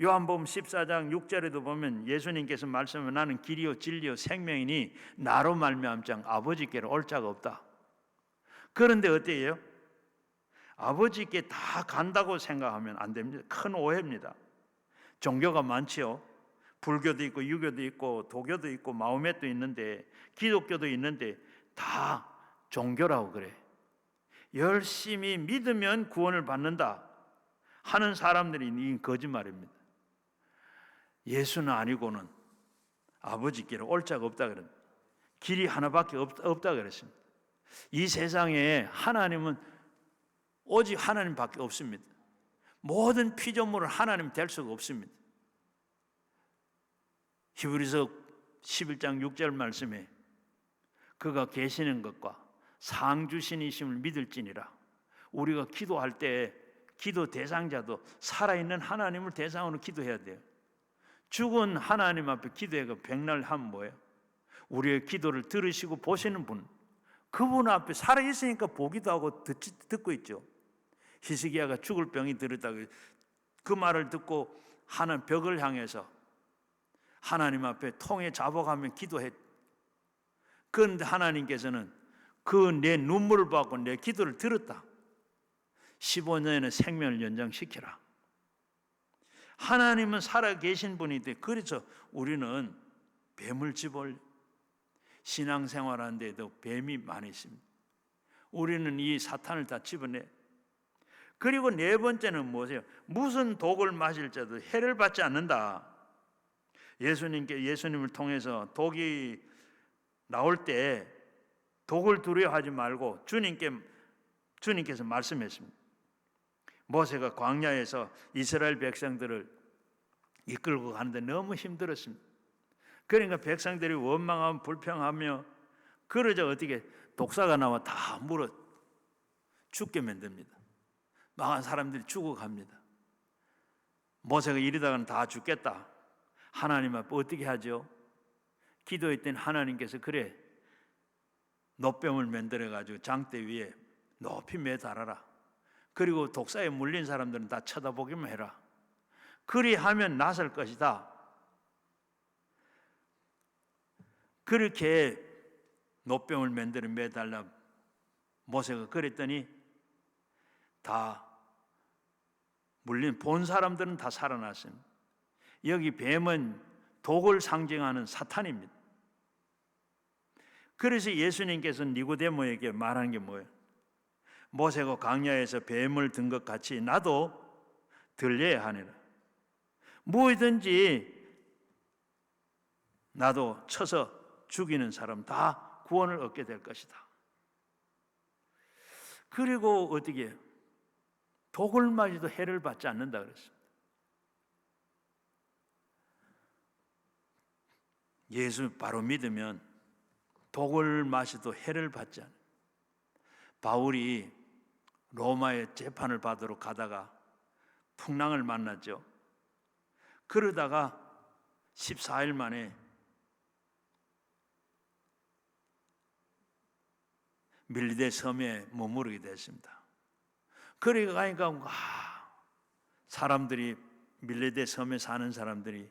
요한복음 14장 6절에도 보면 예수님께서 말씀하면 나는 길이요 진리요 생명이니 나로 말미암지 않고 아버지께로 올 자가 없다. 그런데 어때요? 아버지께 다 간다고 생각하면 안 됩니다. 큰 오해입니다. 종교가 많지요. 불교도 있고 유교도 있고 도교도 있고 마호메도 있는데 기독교도 있는데 다 종교라고 그래. 열심히 믿으면 구원을 받는다 하는 사람들이 이 거짓말입니다. 예수는 아니고는 아버지께로 올 자가 없다 그럽니다. 길이 하나밖에 없다 그랬습니다. 이 세상에 하나님은 오직 하나님밖에 없습니다. 모든 피조물은 하나님 될 수가 없습니다. 히브리서 11장 6절 말씀에 그가 계시는 것과 상주신이심을 믿을지니라. 우리가 기도할 때 기도 대상자도 살아있는 하나님을 대상으로 기도해야 돼요. 죽은 하나님 앞에 기도해가 백날 하면 뭐예요? 우리의 기도를 들으시고 보시는 분, 그분 앞에 살아있으니까 보기도 하고 듣고 있죠. 히스기야가 죽을 병이 들었다고 그 말을 듣고 하는 벽을 향해서 하나님 앞에 통에 잡아가며 기도했. 그런데 하나님께서는 그 내 눈물을 받고 내 기도를 들었다. 15년의 생명을 연장시켜라. 하나님은 살아계신 분인데, 그래서 우리는 뱀을 집어올 신앙생활하는데도 뱀이 많이 있습니다. 우리는 이 사탄을 다 집어내. 그리고 네 번째는 무엇이에요? 무슨 독을 마실지라도 해를 받지 않는다. 예수님을 통해서 독이 나올 때 독을 두려워하지 말고 주님께서 말씀했습니다. 모세가 광야에서 이스라엘 백성들을 이끌고 가는데 너무 힘들었습니다. 그러니까 백성들이 원망하며 불평하며 그러자 어떻게 독사가 나와 다 물어 죽게 만듭니다. 망한 사람들이 죽어갑니다. 모세가 이러다가는 다 죽겠다. 하나님 앞에 어떻게 하죠? 기도했더니 하나님께서 그래 놋병을 만들어가지고 장대 위에 높이 매달아라. 그리고 독사에 물린 사람들은 다 쳐다보기만 해라. 그리하면 나설 것이다. 그렇게 놋병을 만들어 매달라 모세가 그랬더니 다 물린 본 사람들은 다 살아났습니다. 여기 뱀은 독을 상징하는 사탄입니다. 그래서 예수님께서 니고데모에게 말한 게 뭐예요? 모세가 광야에서 뱀을 든 것 같이 나도 들려야 하니라. 무엇이든지 나도 쳐서 죽이는 사람 다 구원을 얻게 될 것이다. 그리고 어떻게 해요? 독을 마셔도 해를 받지 않는다 그랬습니다. 예수 바로 믿으면 독을 마셔도 해를 받지 않아요. 바울이 로마에 재판을 받으러 가다가 풍랑을 만났죠. 그러다가 14일 만에 밀리데 섬에 머무르게 됐습니다. 그러니까 사람들이 밀리데 섬에 사는 사람들이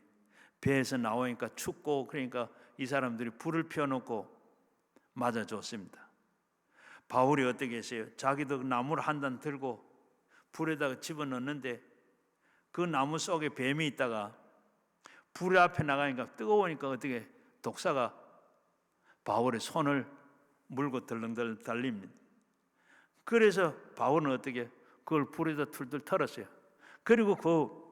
배에서 나오니까 춥고 그러니까 이 사람들이 불을 피워놓고 맞아줬습니다. 바울이 어떻게 했어요? 자기도 나무를 한 단 들고 불에다가 집어넣는데 그 나무 속에 뱀이 있다가 불 앞에 나가니까 뜨거우니까 어떻게 독사가 바울의 손을 물고 덜렁덜렁 달립니다. 그래서 바울은 어떻게 그걸 불에다 툴툴 털었어요. 그리고 그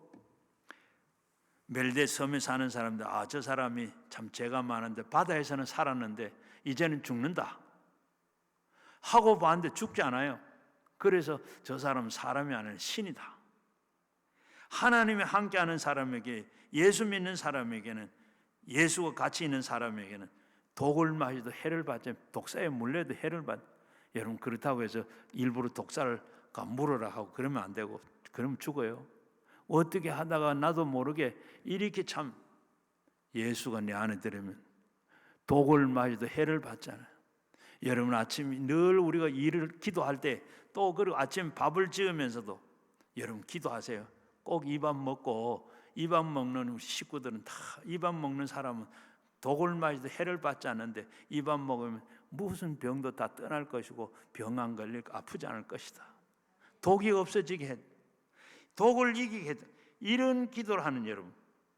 멜데 섬에 사는 사람들 저 사람이 참 죄가 많은데 바다에서는 살았는데 이제는 죽는다 하고 봤는데 죽지 않아요. 그래서 저 사람은 사람이 아니라 신이다. 하나님이 함께하는 사람에게 예수 믿는 사람에게는 예수가 같이 있는 사람에게는 독을 마셔도 해를 받지 독사에 물려도 해를 받. 여러분 그렇다고 해서 일부러 독사를 물어라 하고 그러면 안 되고 그러면 죽어요. 어떻게 하다가 나도 모르게 이렇게 참 예수가 내 안에 들으면 독을 마셔도 해를 받잖아요. 여러분 아침 늘 우리가 일을 기도할 때 또 그리고 아침 밥을 지으면서도 여러분 기도하세요. 꼭 이 밥 먹고 이 밥 먹는 식구들은 다 이 밥 먹는 사람은 독을 마셔도 해를 받지 않는데 이 밥 먹으면 무슨 병도 다 떠날 것이고 병 안 걸리고 아프지 않을 것이다. 독이 없어지게 해. 독을 이기게 해. 이런 기도를 하는 여러분.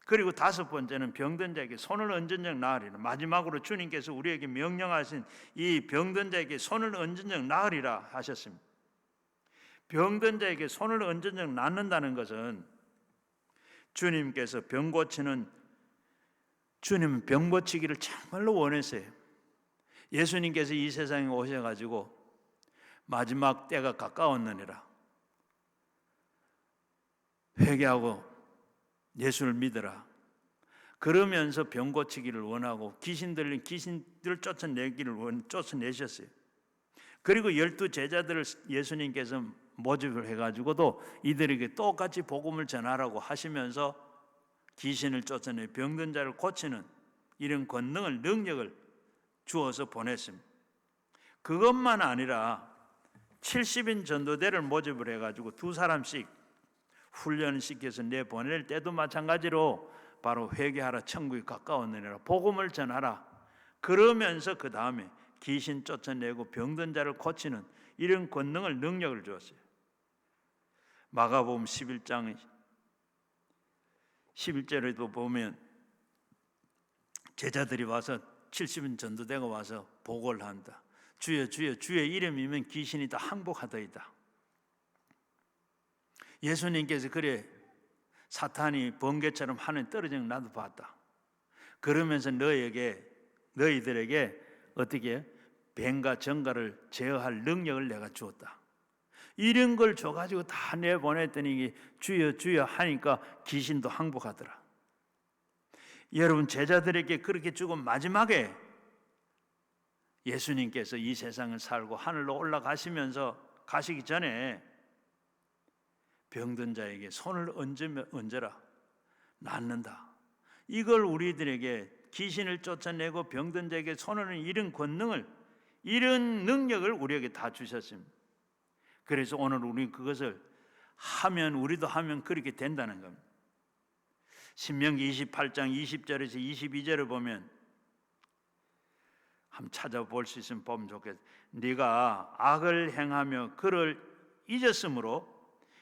그리고 다섯 번째는 병든 자에게 손을 얹은 적 나으리라. 마지막으로 주님께서 우리에게 명령하신 이 병든 자에게 손을 얹은 적 나으리라 하셨습니다. 병든 자에게 손을 얹은 적 낫는다는 것은 주님께서 주님은 병 고치기를 정말로 원했어요. 예수님께서 이 세상에 오셔가지고 마지막 때가 가까웠느니라 회개하고 예수를 믿어라 그러면서 병 고치기를 원하고 귀신들 쫓아내셨어요. 그리고 12 제자들을 예수님께서 모집을 해가지고도 이들에게 똑같이 복음을 전하라고 하시면서 귀신을 쫓아내 병든 자를 고치는 이런 권능을 능력을 주어서 보냈습니다. 그것만 아니라 70인 전도대를 모집을 해가지고 2사람씩 훈련을 시켜서 내보낼 때도 마찬가지로 바로 회개하라 천국이 가까웠느니라 복음을 전하라 그러면서 그 다음에 귀신 쫓아내고 병든 자를 고치는 이런 권능을 능력을 주었어요. 마가복음 11장 11절에도 보면 제자들이 와서 70인 전도대가 와서 보고를 한다. 주여 주여 주의 이름이면 귀신이 다 항복하더이다. 예수님께서 그래 사탄이 번개처럼 하늘에 떨어지는 거 나도 봤다. 그러면서 너희들에게 어떻게 뱀과 정갈을 제어할 능력을 내가 주었다. 이런 걸 줘가지고 다 내보냈더니 주여 주여 하니까 귀신도 항복하더라. 여러분, 제자들에게 그렇게 주고 마지막에 예수님께서 이 세상을 살고 하늘로 올라가시면서 가시기 전에 병든 자에게 손을 얹어라 낫는다. 이걸 우리들에게 귀신을 쫓아내고 병든 자에게 손을 얹는 이런 권능을, 이런 능력을 우리에게 다 주셨습니다. 그래서 오늘 우리 그것을 하면, 우리도 하면 그렇게 된다는 겁니다. 신명기 28장 20절에서 22절을 보면 한번 찾아볼 수 있으면 보면 좋겠어요. 네가 악을 행하며 그를 잊었으므로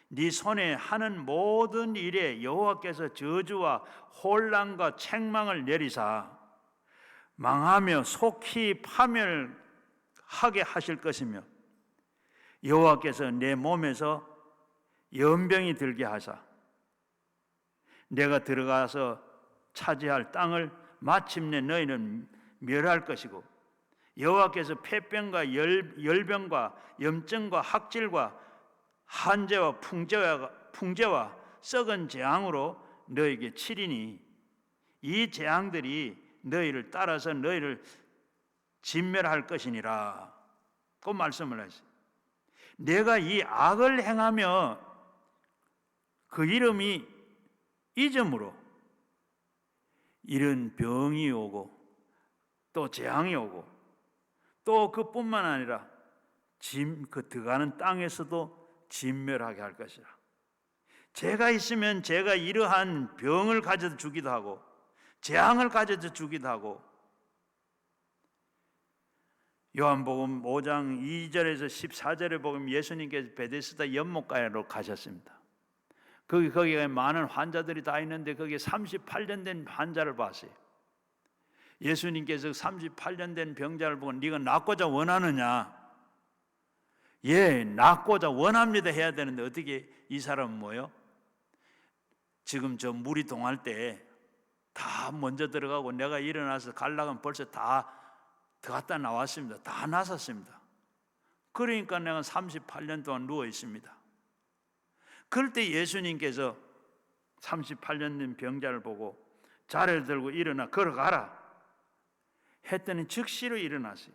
네 손에 하는 모든 일에 여호와께서 저주와 혼란과 책망을 내리사 망하며 속히 파멸하게 하실 것이며 여호와께서 내 몸에서 연병이 들게 하사 내가 들어가서 차지할 땅을 마침내 너희는 멸할 것이고 여호와께서 폐병과 열병과 염증과 학질과 한재와 풍재와 썩은 재앙으로 너에게 치리니 이 재앙들이 너희를 따라서 너희를 진멸할 것이니라. 그 말씀을 하시죠. 내가 이 악을 행하며 그 이름이 잊음으로 이런 병이 오고 또 재앙이 오고 또 그뿐만 아니라 그 들어가는 땅에서도 진멸하게 할 것이라. 제가 있으면 제가 이러한 병을 가져다 주기도 하고 재앙을 가져다 주기도 하고 요한복음 5장 2절에서 14절에 보면 예수님께서 베데스다 연못가로 가셨습니다. 거기에 많은 환자들이 다 있는데 거기에 38년 된 환자를 봤어요. 예수님께서 38년 된 병자를 보고 네가 낫고자 원하느냐? 예, 낫고자 원합니다 해야 되는데 어떻게 이 사람은 뭐예요? 지금 저 물이 동할 때 다 먼저 들어가고 내가 일어나서 가려면 벌써 다 들어갔다 나왔습니다. 다 나섰습니다. 그러니까 내가 38년 동안 누워 있습니다. 그럴 때 예수님께서 38년 된 병자를 보고 자리를 들고 일어나 걸어가라 했더니 즉시로 일어났어요.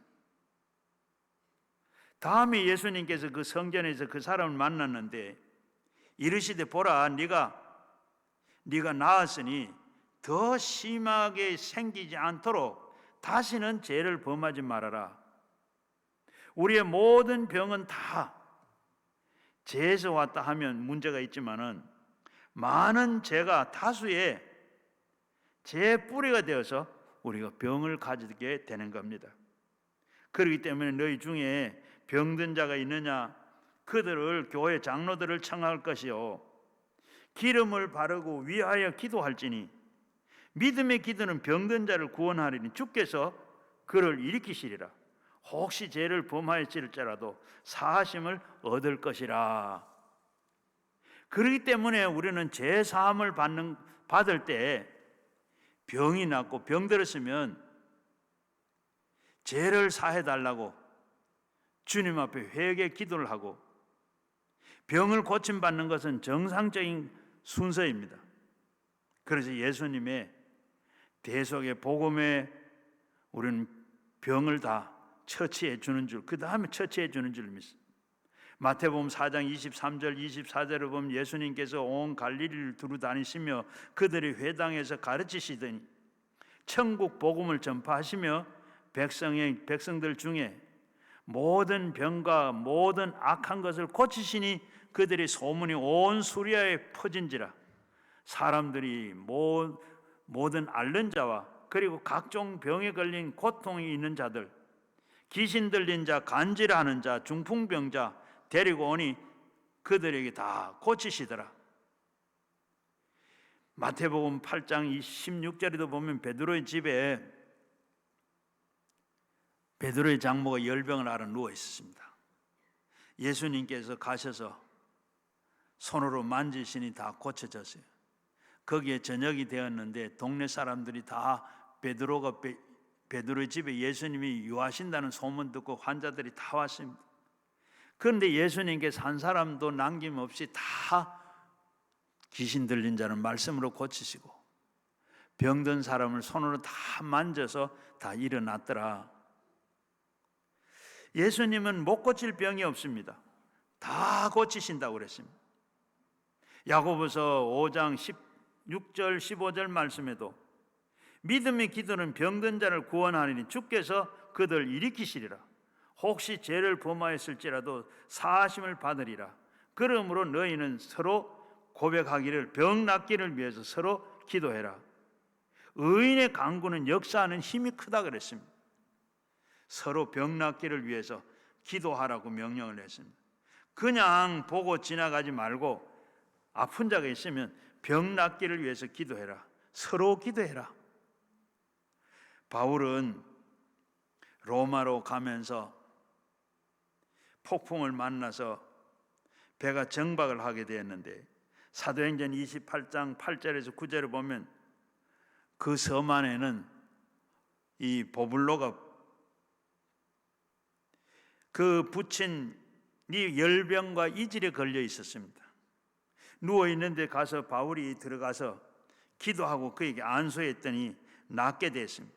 다음에 예수님께서 그 성전에서 그 사람을 만났는데 이르시되 보라 네가 나았으니 더 심하게 생기지 않도록 다시는 죄를 범하지 말아라. 우리의 모든 병은 다 죄에서 왔다 하면 문제가 있지만은 많은 죄가 다수의 죄의 뿌리가 되어서 우리가 병을 가지게 되는 겁니다. 그렇기 때문에 너희 중에 병든 자가 있느냐 그들을 교회 장로들을 청할 것이요 기름을 바르고 위하여 기도할지니 믿음의 기도는 병든 자를 구원하리니 주께서 그를 일으키시리라. 혹시 죄를 범하였을지라도 사하심을 얻을 것이라. 그렇기 때문에 우리는 죄 사함을 받을 때 병이 났고 병들었으면 죄를 사해 달라고 주님 앞에 회개 기도를 하고 병을 고침받는 것은 정상적인 순서입니다. 그래서 예수님의 대속의 복음에 우리는 병을 다 처치해 주는 줄, 그 다음에 처치해 주는 줄 믿습니다. 마태복음 4장 23절 24절을 보면 예수님께서 온 갈릴리를 두루 다니시며 그들이 회당에서 가르치시더니 천국 복음을 전파하시며 백성들 중에 모든 병과 모든 악한 것을 고치시니 그들의 소문이 온 수리아에 퍼진지라. 사람들이 모든 앓는 자와 그리고 각종 병에 걸린 고통이 있는 자들, 귀신 들린 자, 간질하는 자, 중풍병자 데리고 오니 그들에게 다 고치시더라. 마태복음 8장 16절에도 보면 베드로의 집에 베드로의 장모가 열병을 앓아 누워 있었습니다. 예수님께서 가셔서 손으로 만지시니 다 고쳐졌어요. 거기에 저녁이 되었는데 동네 사람들이 다 베드로의 집에 예수님이 유하신다는 소문 듣고 환자들이 다 왔습니다. 그런데 예수님께서 한 사람도 남김없이 다 귀신 들린 자는 말씀으로 고치시고 병든 사람을 손으로 다 만져서 다 일어났더라. 예수님은 못 고칠 병이 없습니다. 다 고치신다고 그랬습니다. 야고보서 5장 16절 15절 말씀에도 믿음의 기도는 병든 자를 구원하리니 주께서 그들 일으키시리라. 혹시 죄를 범하였을지라도 사하심을 받으리라. 그러므로 너희는 서로 고백하기를 병 낫기를 위해서 서로 기도해라. 의인의 간구는 역사하는 힘이 크다 그랬습니다. 서로 병 낫기를 위해서 기도하라고 명령을 했습니다. 그냥 보고 지나가지 말고 아픈 자가 있으면 병 낫기를 위해서 기도해라. 서로 기도해라. 바울은 로마로 가면서 폭풍을 만나서 배가 정박을 하게 되었는데 사도행전 28장 8절에서 9절을 보면 그 섬 안에는 이 보블로가 그 부친이 열병과 이질에 걸려 있었습니다. 누워 있는데 가서 바울이 들어가서 기도하고 그에게 안수했더니 낫게 됐습니다.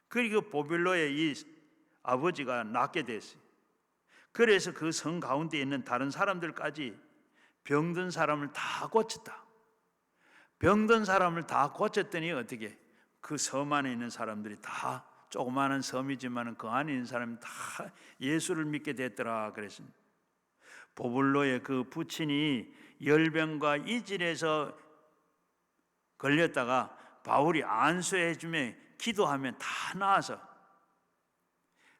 그리고 보빌로의 이 아버지가 낫게 됐어요. 그래서 그 성 가운데 있는 다른 사람들까지 병든 사람을 다 고쳤다. 병든 사람을 다 고쳤더니 어떻게 그 섬 안에 있는 사람들이 다 조그마한 섬이지만 그 안에 있는 사람이 다 예수를 믿게 됐더라 그랬습니다. 보블로의 그 부친이 열병과 이질에서 걸렸다가 바울이 안수해 주며 기도하면 다 나아서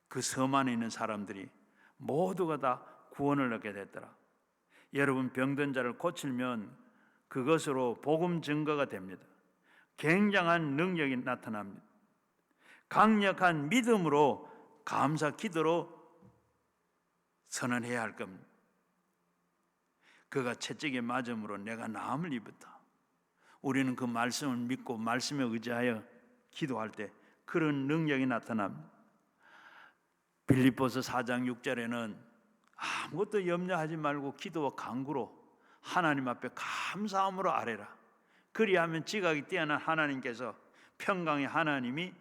그 섬 안에 있는 사람들이 모두가 다 구원을 얻게 됐더라. 여러분 병든 자를 고치면 그것으로 복음 증거가 됩니다. 굉장한 능력이 나타납니다. 강력한 믿음으로 감사 기도로 선언해야 할 겁니다. 그가 채찍에 맞음으로 내가 나음을 입었다. 우리는 그 말씀을 믿고 말씀에 의지하여 기도할 때 그런 능력이 나타납니다. 빌립보서 4장 6절에는 아무것도 염려하지 말고 기도와 간구로 하나님 앞에 감사함으로 아뢰라. 그리하면 지각이 뛰어난 하나님께서 평강의 하나님이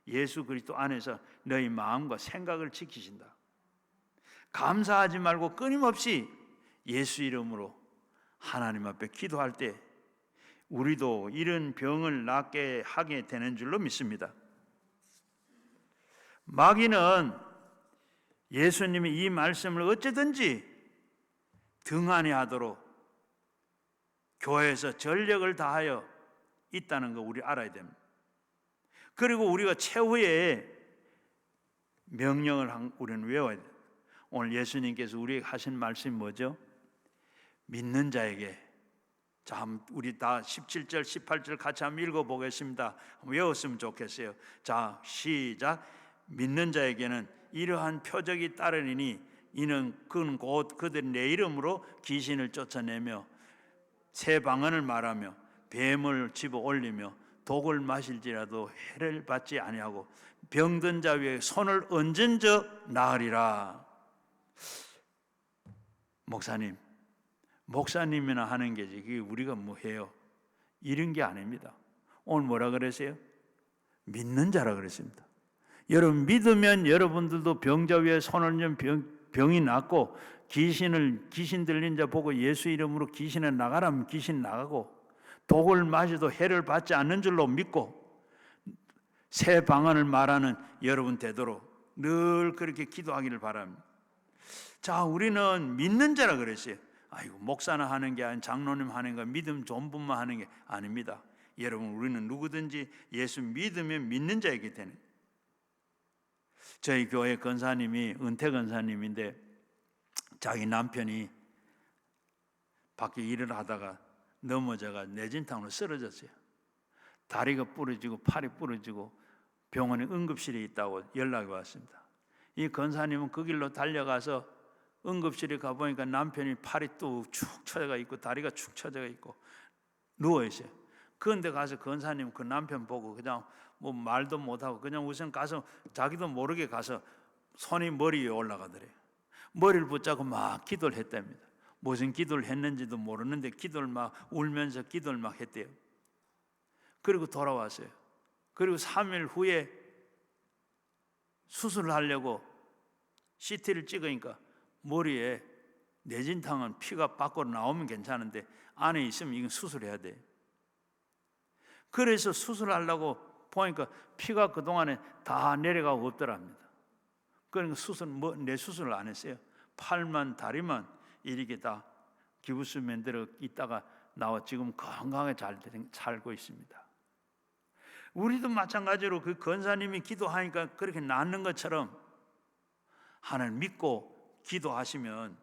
예수 그리스도 안에서 너희 마음과 생각을 지키신다. 감사하지 말고 끊임없이 예수 이름으로 하나님 앞에 기도할 때 우리도 이런 병을 낫게 하게 되는 줄로 믿습니다. 마귀는 예수님이 이 말씀을 어찌든지 등한히하도록 교회에서 전력을 다하여 있다는 거 우리 알아야 됩니다. 그리고 우리가 최후의 명령을 우리는 외워야 돼요. 오늘 예수님께서 우리에게 하신 말씀이 뭐죠? 믿는 자에게, 자, 우리 다 17절 18절 같이 한번 읽어보겠습니다. 외웠으면 좋겠어요. 자, 시작. 믿는 자에게는 이러한 표적이 따르니 이는 그는 곧 그들이 내 이름으로 귀신을 쫓아내며 새 방언을 말하며 뱀을 집어 올리며 독을 마실지라도 해를 받지 아니하고 병든 자 위에 손을 얹은 적 나으리라. 목사님이나 하는 게지 그게 우리가 뭐 해요? 이런 게 아닙니다. 오늘 뭐라 그랬어요? 믿는 자라 그랬습니다. 여러분 믿으면 여러분들도 병자 위에 손을 얹은 병이 낫고 귀신 들린 자 보고 예수 이름으로 귀신을 나가라면 귀신 나가고 독을 마셔도 해를 받지 않는 줄로 믿고 새 방언을 말하는 여러분 되도록 늘 그렇게 기도하기를 바랍니다. 자, 우리는 믿는 자라 그랬어요. 아이고 목사나 하는 게 아닌 장로님 하는 거 믿음 좋은 분만 하는 게 아닙니다. 여러분 우리는 누구든지 예수 믿으면 믿는 자이기 때문에 저희 교회 권사님이 은퇴 권사님인데 자기 남편이 밖에 일을 하다가 넘어져가 뇌진탕으로 쓰러졌어요. 다리가 부러지고 팔이 부러지고 병원에 응급실에 있다고 연락이 왔습니다. 이 권사님은 그 길로 달려가서 응급실에 가보니까 남편이 팔이 뚝 쳐져 있고 다리가 축 쳐져 있고 누워 있어요. 그런데 가서 권사님 그 남편 보고 그냥 뭐 말도 못하고 그냥 우선 가서 자기도 모르게 가서 손이 머리 위에 올라가더래요. 머리를 붙잡고 막 기도를 했답니다. 무슨 기도를 했는지도 모르는데 기도를 막 울면서 기도를 막 했대요. 그리고 돌아왔어요. 그리고 3일 후에 수술을 하려고 CT를 찍으니까 머리에 내진탕은 피가 밖으로 나오면 괜찮은데 안에 있으면 이건 수술해야 돼. 그래서 수술하려고 보니까 피가 그동안에 다 내려가고 없더랍니다. 그러니까 내 수술을 안 했어요. 팔만 다리만 이렇게 다 기부스 만들어 있다가 나와 지금 건강하게 잘 살고 있습니다. 우리도 마찬가지로 그 권사님이 기도하니까 그렇게 낫는 것처럼 하나님 믿고 기도하시면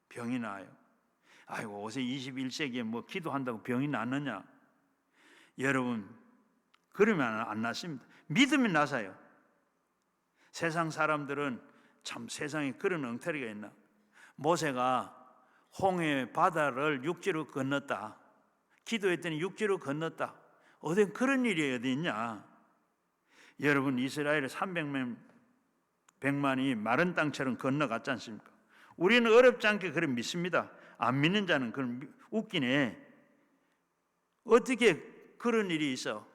병이 나요. 아이고 요새 21세기에 뭐 기도한다고 병이 낫느냐? 여러분 그러면 안 낫습니다. 믿으면 나서요. 세상 사람들은 참 세상에 그런 엉터리가 있나? 모세가 홍해 바다를 육지로 건넜다. 기도했더니 육지로 건넜다. 어디 그런 일이 어디 있냐? 여러분 이스라엘 300만이 마른 땅처럼 건너갔지 않습니까? 우리는 어렵지 않게 그걸 믿습니다. 안 믿는 자는 그걸 웃기네. 어떻게 그런 일이 있어?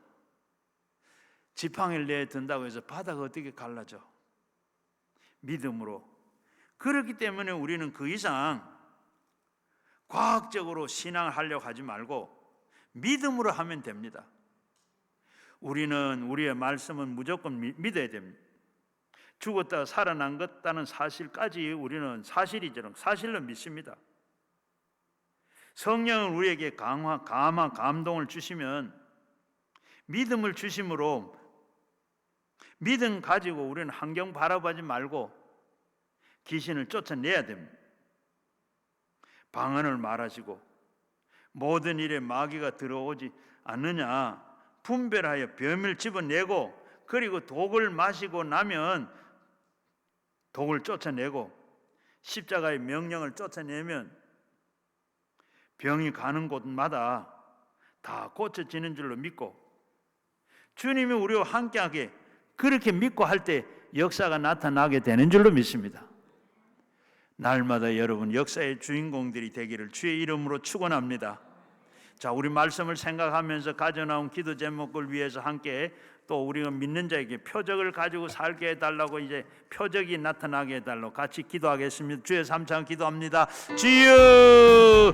지팡이를 내든다고 해서 바다가 어떻게 갈라져? 믿음으로. 그렇기 때문에 우리는 그 이상 과학적으로 신앙을 하려고 하지 말고 믿음으로 하면 됩니다. 우리는 우리의 말씀은 무조건 믿어야 됩니다. 죽었다 살아난 것다는 사실까지 우리는 사실로 믿습니다. 성령은 우리에게 감화, 감동을 주시면 믿음을 주심으로 믿음 가지고 우리는 환경 바라보지 말고 귀신을 쫓아내야 됩니다. 방언을 말하시고 모든 일에 마귀가 들어오지 않느냐 분별하여 범을 집어내고 그리고 독을 마시고 나면 독을 쫓아내고 십자가의 명령을 쫓아내면 병이 가는 곳마다 다 고쳐지는 줄로 믿고 주님이 우리와 함께하게 그렇게 믿고 할 때 역사가 나타나게 되는 줄로 믿습니다. 날마다 여러분 역사의 주인공들이 되기를 주의 이름으로 축원합니다. 자, 우리 말씀을 생각하면서 가져나온 기도 제목을 위해서 함께 또 우리가 믿는 자에게 표적을 가지고 살게 해달라고 이제 표적이 나타나게 해달라고 같이 기도하겠습니다. 주의 삼창 기도합니다. 주여